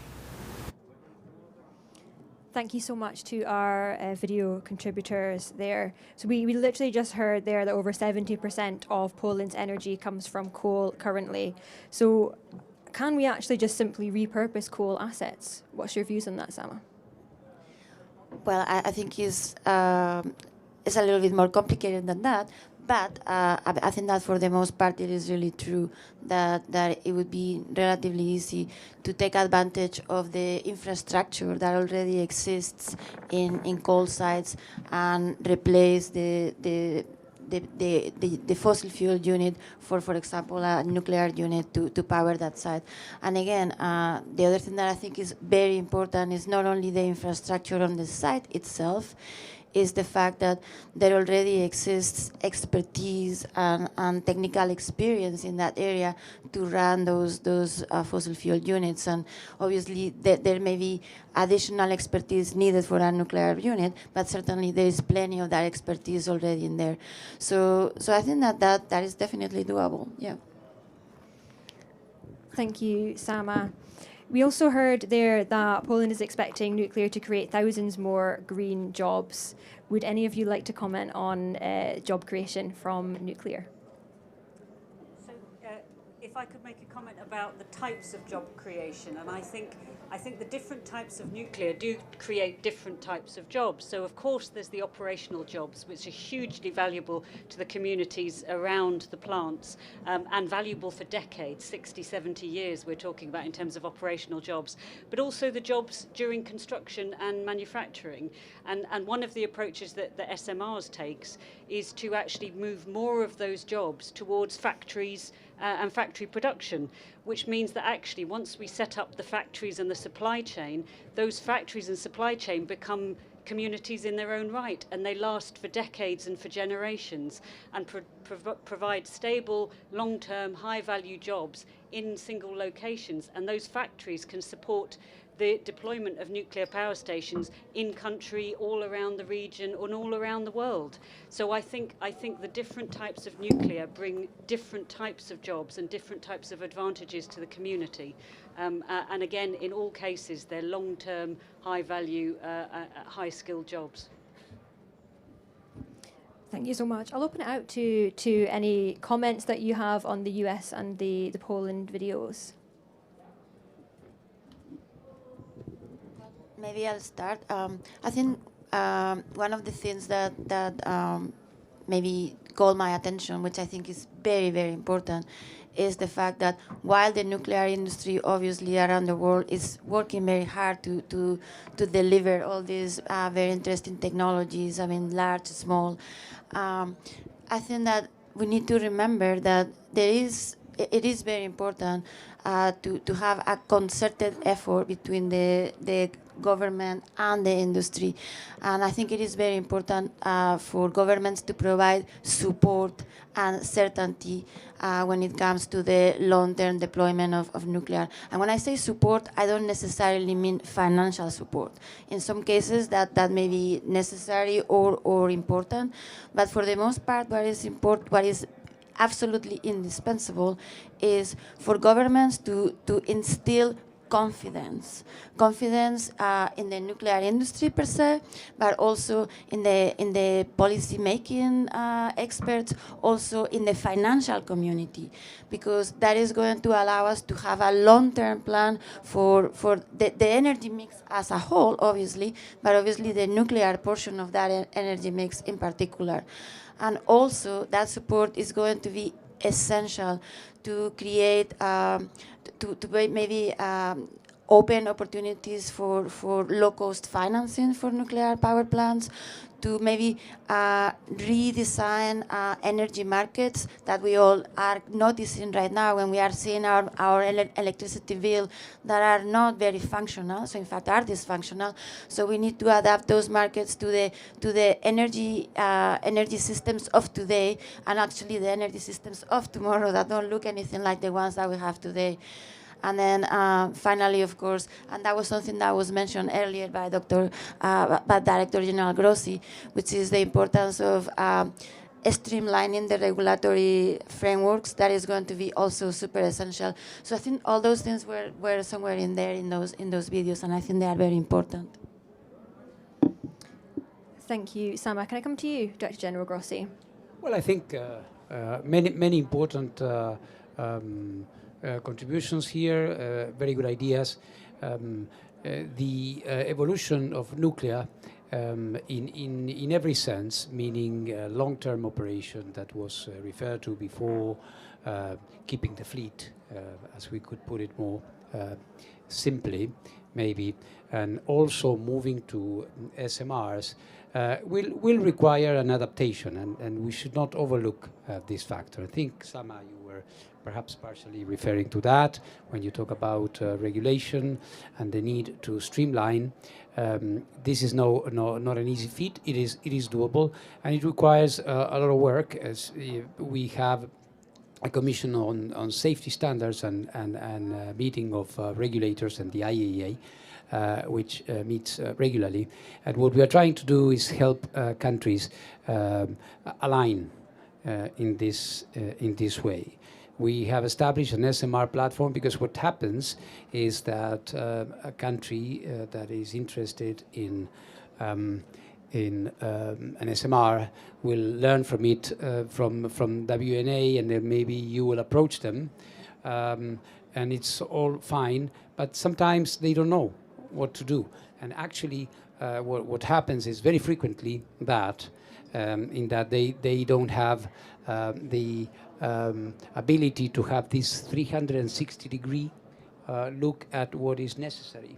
Thank you so much to our video contributors there. So we literally just heard there that over 70% of Poland's energy comes from coal currently. So can we actually just simply repurpose coal assets? What's your views on that, Sama? Well, I think it's a little bit more complicated than that. But I think that for the most part it is really true that it would be relatively easy to take advantage of the infrastructure that already exists in coal sites and replace the fossil fuel unit for example, a nuclear unit to power that site. And again, the other thing that I think is very important is not only the infrastructure on the site itself, is the fact that there already exists expertise and technical experience in that area to run those fossil fuel units. And obviously there may be additional expertise needed for a nuclear unit, but certainly there is plenty of that expertise already in there. So I think that is definitely doable, yeah. Thank you, Sama. We also heard there that Poland is expecting nuclear to create thousands more green jobs. Would any of you like to comment on job creation from nuclear? So, if if I could make a comment about the types of job creation, and I think the different types of nuclear do create different types of jobs. So of course there's the operational jobs, which are hugely valuable to the communities around the plants, and valuable for decades, 60, 70 years we're talking about in terms of operational jobs, but also the jobs during construction and manufacturing. And one of the approaches that the SMRs takes is to actually move more of those jobs towards factories and factory production, which means that actually once we set up the factories and the supply chain, those factories and supply chain become communities in their own right, and they last for decades and for generations, and provide stable, long-term, high-value jobs in single locations. And those factories can support the deployment of nuclear power stations in country, all around the region and all around the world. So I think the different types of nuclear bring different types of jobs and different types of advantages to the community. And again, in all cases, they're long-term, high-value, high-skilled jobs. Thank you so much. I'll open it out to any comments that you have on the US and the Poland videos. Maybe I'll start. I think one of the things that maybe caught my attention, which I think is very, very important, is the fact that while the nuclear industry obviously around the world is working very hard to deliver all these very interesting technologies, I mean large, small, I think that we need to remember that it is very important to have a concerted effort between the government and the industry. And I think it is very important for governments to provide support and certainty when it comes to the long-term deployment of nuclear. And when I say support, I don't necessarily mean financial support. In some cases that may be necessary or important, but for the most part what is absolutely indispensable is for governments to instill confidence in the nuclear industry per se, but also in the policy making experts, also in the financial community, because that is going to allow us to have a long-term plan for the energy mix as a whole, obviously, but obviously the nuclear portion of that energy mix in particular. And also that support is going to be essential to create, maybe open opportunities for low-cost financing for nuclear power plants, to maybe redesign energy markets that we all are noticing right now when we are seeing our electricity bill that are not very functional, so in fact are dysfunctional. So we need to adapt those markets to the energy systems of today, and actually the energy systems of tomorrow that don't look anything like the ones that we have today. And then finally, of course, and that was something that was mentioned earlier by Director General Grossi, which is the importance of streamlining the regulatory frameworks. That is going to be also super essential. So I think all those things were somewhere in there in those videos, and I think they are very important. Thank you, Sama. Can I come to you, Director General Grossi? Well, I think many important contributions here, very good ideas. The evolution of nuclear in every sense, meaning long-term operation that was referred to before, keeping the fleet, as we could put it more simply, maybe, and also moving to SMRs, will require an adaptation, and we should not overlook this factor. I think, Sama, you were perhaps partially referring to that when you talk about regulation and the need to streamline. This is not an easy feat. It is doable, and it requires a lot of work, as we have a commission on safety standards and meeting of regulators and the IAEA, which meets regularly. And what we are trying to do is help countries align in this way. We have established an SMR platform because what happens is that a country that is interested in an SMR will learn from it from WNA, and then maybe you will approach them and it's all fine, but sometimes they don't know what to do. And actually, what happens is very frequently that in that they don't have the ability to have this 360-degree look at what is necessary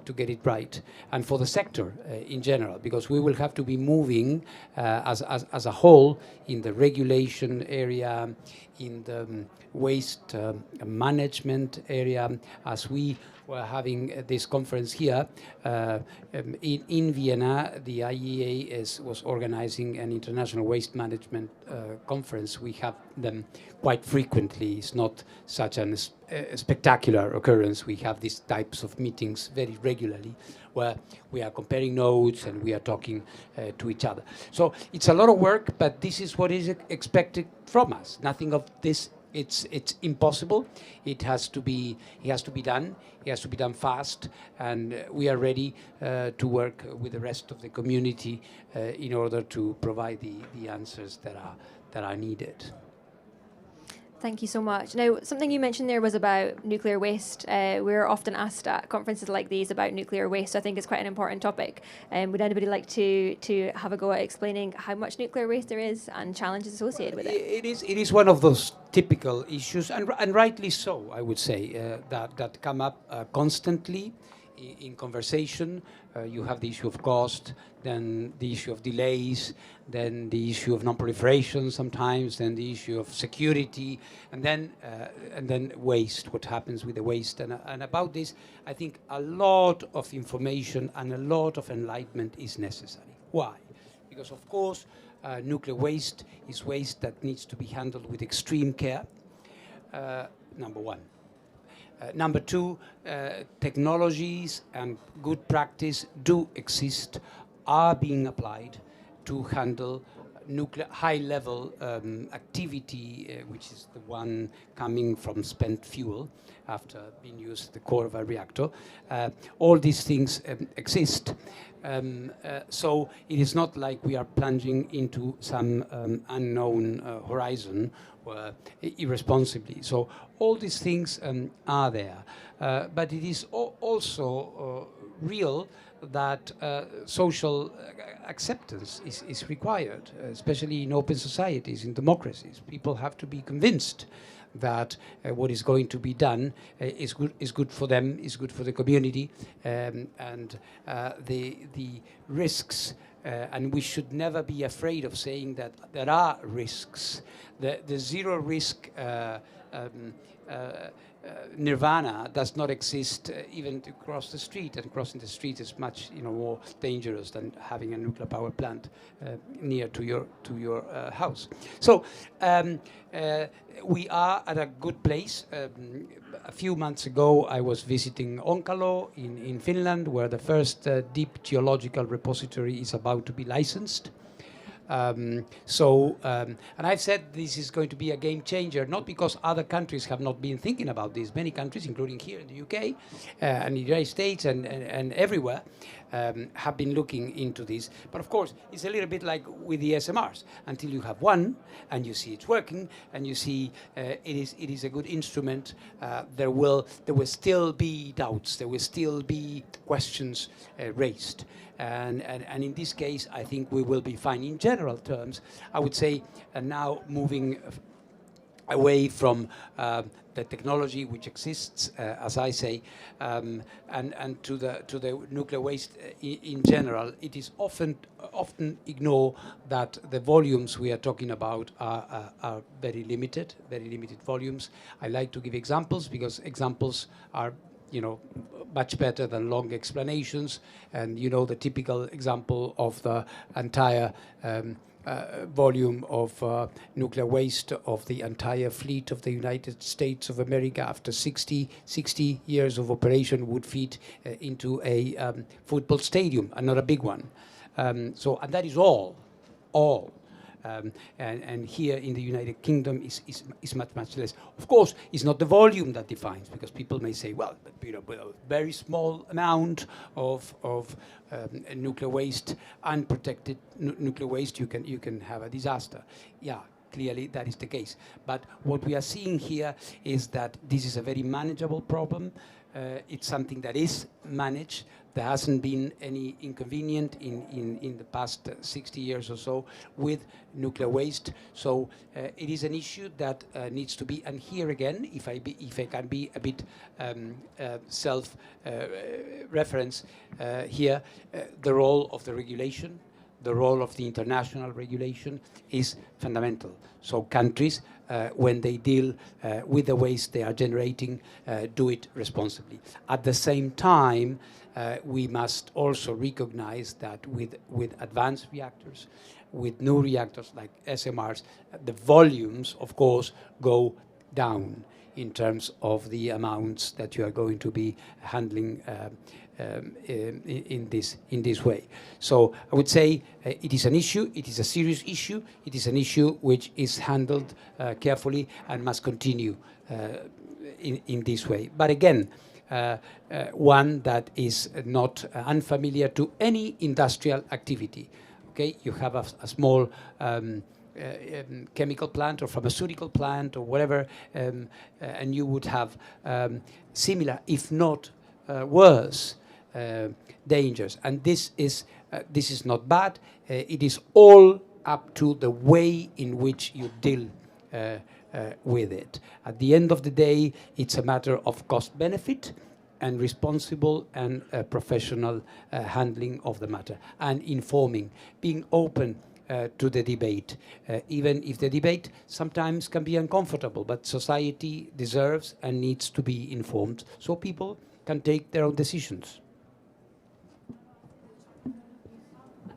to get it right, and for the sector in general, because we will have to be moving as a whole in the regulation area, in the waste management area, as we were having this conference here. In Vienna, the IEA was organizing an international waste management conference. We have them quite frequently. It's not such a spectacular occurrence. We have these types of meetings very regularly where we are comparing notes and we are talking to each other. So it's a lot of work, but this is what is expected from us. Nothing of this, it's impossible. It has to be done. It has to be done fast, and we are ready to work with the rest of the community in order to provide the answers that are needed. Thank you so much. Now, something you mentioned there was about nuclear waste. We're often asked at conferences like these about nuclear waste, so I think it's quite an important topic. Would anybody like to have a go at explaining how much nuclear waste there is and challenges associated with it? It is one of those typical issues, and rightly so, I would say, that come up constantly in conversation. You have the issue of cost, then the issue of delays, then the issue of non-proliferation sometimes, then the issue of security, and then waste, what happens with the waste. And about this, I think a lot of information and a lot of enlightenment is necessary. Why? Because, of course, nuclear waste is waste that needs to be handled with extreme care, number one. Number two, technologies and good practice do exist, are being applied to handle nuclear high-level activity, which is the one coming from spent fuel after being used at the core of a reactor. All these things exist. So it is not like we are plunging into some unknown horizon irresponsibly. So all these things are there. But it is also real that social acceptance is required, especially in open societies, in democracies. People have to be convinced that what is going to be done is good for them, is good for the community, and the risks. And we should never be afraid of saying that there are risks. The zero risk nirvana does not exist even to cross the street, and crossing the street is much more dangerous than having a nuclear power plant near to your house. So we are at a good place. A few months ago, I was visiting Onkalo in Finland, where the first deep geological repository is about to be licensed. And I've said this is going to be a game changer, not because other countries have not been thinking about this. Many countries, including here in the UK and the United States and everywhere, have been looking into this. But of course, it's a little bit like with the SMRs. Until you have one and you see it's working and you see it is a good instrument, there will still be doubts. There will still be questions raised. And in this case, I think we will be fine. In general terms, I would say now moving away from the technology which exists, as I say, and to the nuclear waste in general, it is often ignored that the volumes we are talking about are very limited volumes. I like to give examples because examples are much better than long explanations. And the typical example of the entire volume of nuclear waste of the entire fleet of the United States of America after 60 years of operation would feed into a football stadium, and not a big one. And that is all. And here in the United Kingdom is much less. Of course, it's not the volume that defines, because people may say, well, but a very small amount of nuclear waste, unprotected nuclear waste, you can have a disaster. Yeah, clearly that is the case. But what we are seeing here is that this is a very manageable problem. It's something that is managed. There hasn't been any inconvenience in the past 60 years or so with nuclear waste. So it is an issue that needs to be, and here again, if I can be a bit self-reference here, the role of the regulation, the role of the international regulation is fundamental. So countries, when they deal with the waste they are generating, do it responsibly. At the same time, we must also recognize that with advanced reactors, with new reactors like SMRs, the volumes, of course, go down in terms of the amounts that you are going to be handling in this way. So I would say it is an issue, it is a serious issue, it is an issue which is handled carefully and must continue in this way. But again, one that is not unfamiliar to any industrial activity. Okay, you have a small chemical plant or pharmaceutical plant or whatever, and you would have similar, if not worse, dangers. And this is not bad. It is all up to the way in which you deal with it. At the end of the day, it's a matter of cost-benefit and responsible and professional handling of the matter, and informing, being open to the debate, even if the debate sometimes can be uncomfortable, but society deserves and needs to be informed so people can take their own decisions.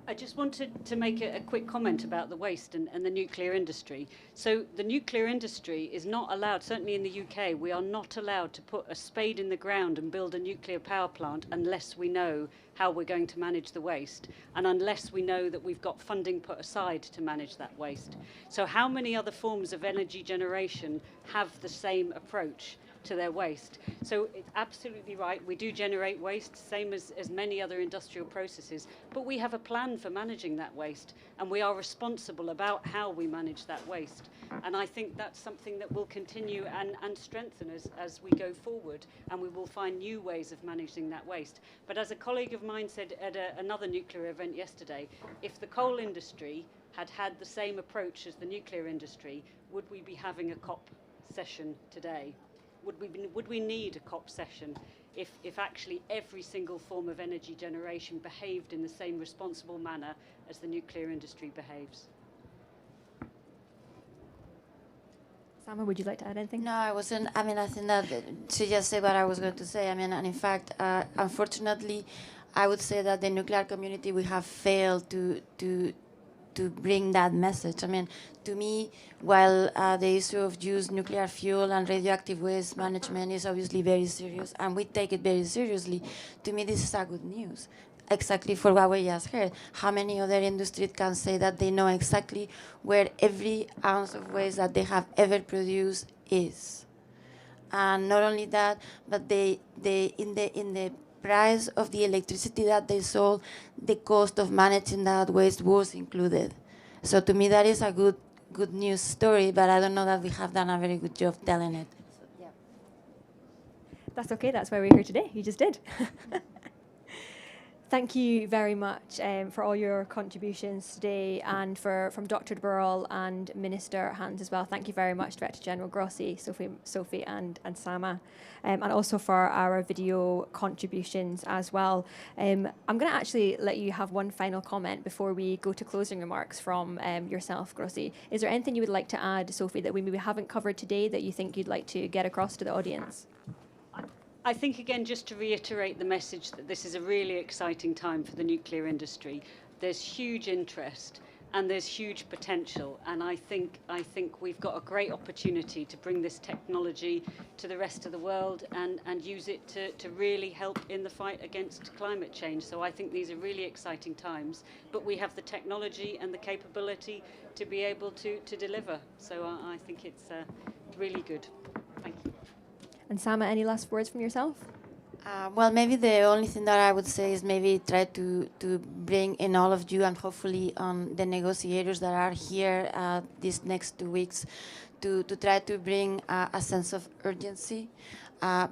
I just wanted to make a quick comment about the waste and the nuclear industry. So the nuclear industry is not allowed, certainly in the UK, we are not allowed to put a spade in the ground and build a nuclear power plant unless we know how we're going to manage the waste, and unless we know that we've got funding put aside to manage that waste. So how many other forms of energy generation have the same approach to their waste? So it's absolutely right, we do generate waste, same as many other industrial processes, but we have a plan for managing that waste, and we are responsible about how we manage that waste. And I think that's something that will continue and strengthen as we go forward, and we will find new ways of managing that waste. But as a colleague of mine said at another nuclear event yesterday, if the coal industry had had the same approach as the nuclear industry, would we be having a COP session today? Would we need a COP session if actually every single form of energy generation behaved in the same responsible manner as the nuclear industry behaves? Sama, would you like to add anything? No, I wasn't. I mean, I think that she just said what I was going to say. I mean, and in fact, unfortunately, I would say that the nuclear community, we have failed to bring that message. I mean, to me, while the issue of used nuclear fuel and radioactive waste management is obviously very serious, and we take it very seriously, to me this is a good news. Exactly for what we just heard. How many other industries can say that they know exactly where every ounce of waste that they have ever produced is? And not only that, but in the price of the electricity that they sold, the cost of managing that waste was included. So to me, that is a good news story, but I don't know that we have done a very good job telling it. So, yeah. That's okay, that's why we're here today. You just did. Thank you very much for all your contributions today, and from Dr. de Burrell and Minister Hans as well. Thank you very much, Director General Grossi, Sophie and Sama, and also for our video contributions as well. I'm going to actually let you have one final comment before we go to closing remarks from yourself, Grossi. Is there anything you would like to add, Sophie, that we maybe haven't covered today that you think you'd like to get across to the audience? I think, again, just to reiterate the message that this is a really exciting time for the nuclear industry. There's huge interest and there's huge potential, and I think we've got a great opportunity to bring this technology to the rest of the world and use it to really help in the fight against climate change. So I think these are really exciting times, but we have the technology and the capability to be able to deliver. So I think it's really good. Thank you. And Sama, any last words from yourself? Well, maybe the only thing that I would say is maybe try to bring in all of you and hopefully on the negotiators that are here these next 2 weeks to try to bring a sense of urgency.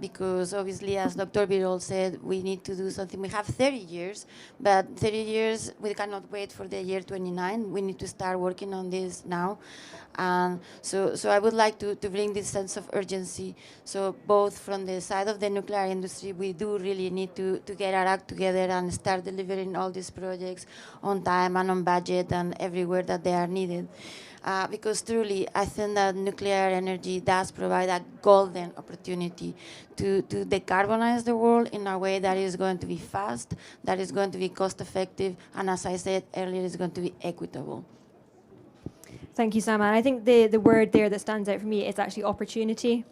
Because obviously, as Dr. Birol said, we need to do something. We have 30 years, but 30 years, we cannot wait for the year 29. We need to start working on this now. And so I would like to bring this sense of urgency. So both from the side of the nuclear industry, we do really need to get our act together and start delivering all these projects on time and on budget and everywhere that they are needed. Because truly, I think that nuclear energy does provide a golden opportunity to decarbonize the world in a way that is going to be fast, that is going to be cost effective, and as I said earlier, is going to be equitable. Thank you, Sama. I think the word there that stands out for me is actually opportunity.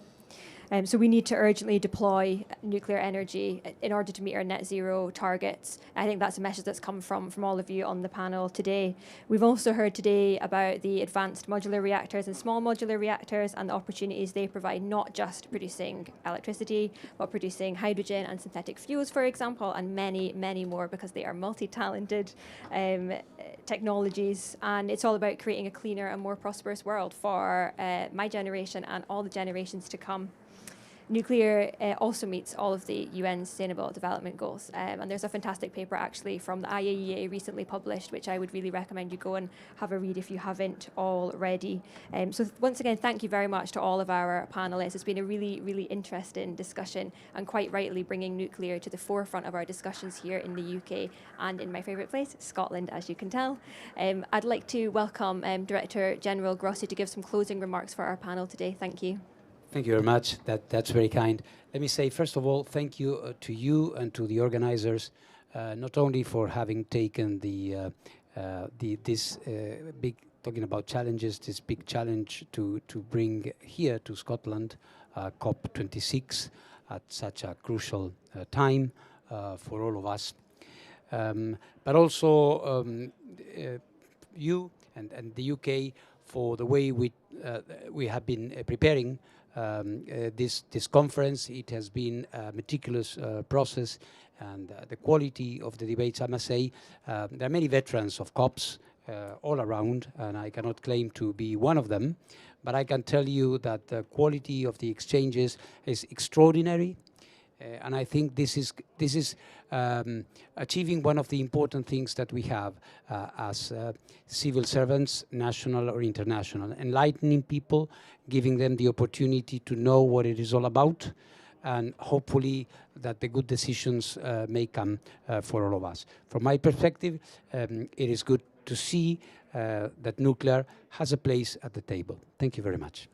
So we need to urgently deploy nuclear energy in order to meet our net zero targets. I think that's a message that's come from all of you on the panel today. We've also heard today about the advanced modular reactors and small modular reactors and the opportunities they provide, not just producing electricity, but producing hydrogen and synthetic fuels, for example, and many, many more, because they are multi-talented technologies. And it's all about creating a cleaner and more prosperous world for my generation and all the generations to come. Nuclear also meets all of the UN Sustainable Development Goals. And there's a fantastic paper actually from the IAEA recently published, which I would really recommend you go and have a read if you haven't already. So once again, thank you very much to all of our panelists. It's been a really, really interesting discussion, and quite rightly bringing nuclear to the forefront of our discussions here in the UK and in my favourite place, Scotland, as you can tell. I'd like to welcome Director General Grossi to give some closing remarks for our panel today. Thank you. Thank you very much. That's very kind. Let me say, first of all, thank you to you and to the organizers, not only for having taken this big, talking about challenges, this big challenge to bring here to Scotland COP26 at such a crucial time for all of us, but also you and the UK for the way we have been preparing this conference. It has been a meticulous process, and the quality of the debates, I must say, there are many veterans of COPs all around, and I cannot claim to be one of them, but I can tell you that the quality of the exchanges is extraordinary. And I think this is achieving one of the important things that we have as civil servants, national or international, enlightening people, giving them the opportunity to know what it is all about, and hopefully that the good decisions may come for all of us. From my perspective, it is good to see that nuclear has a place at the table. Thank you very much.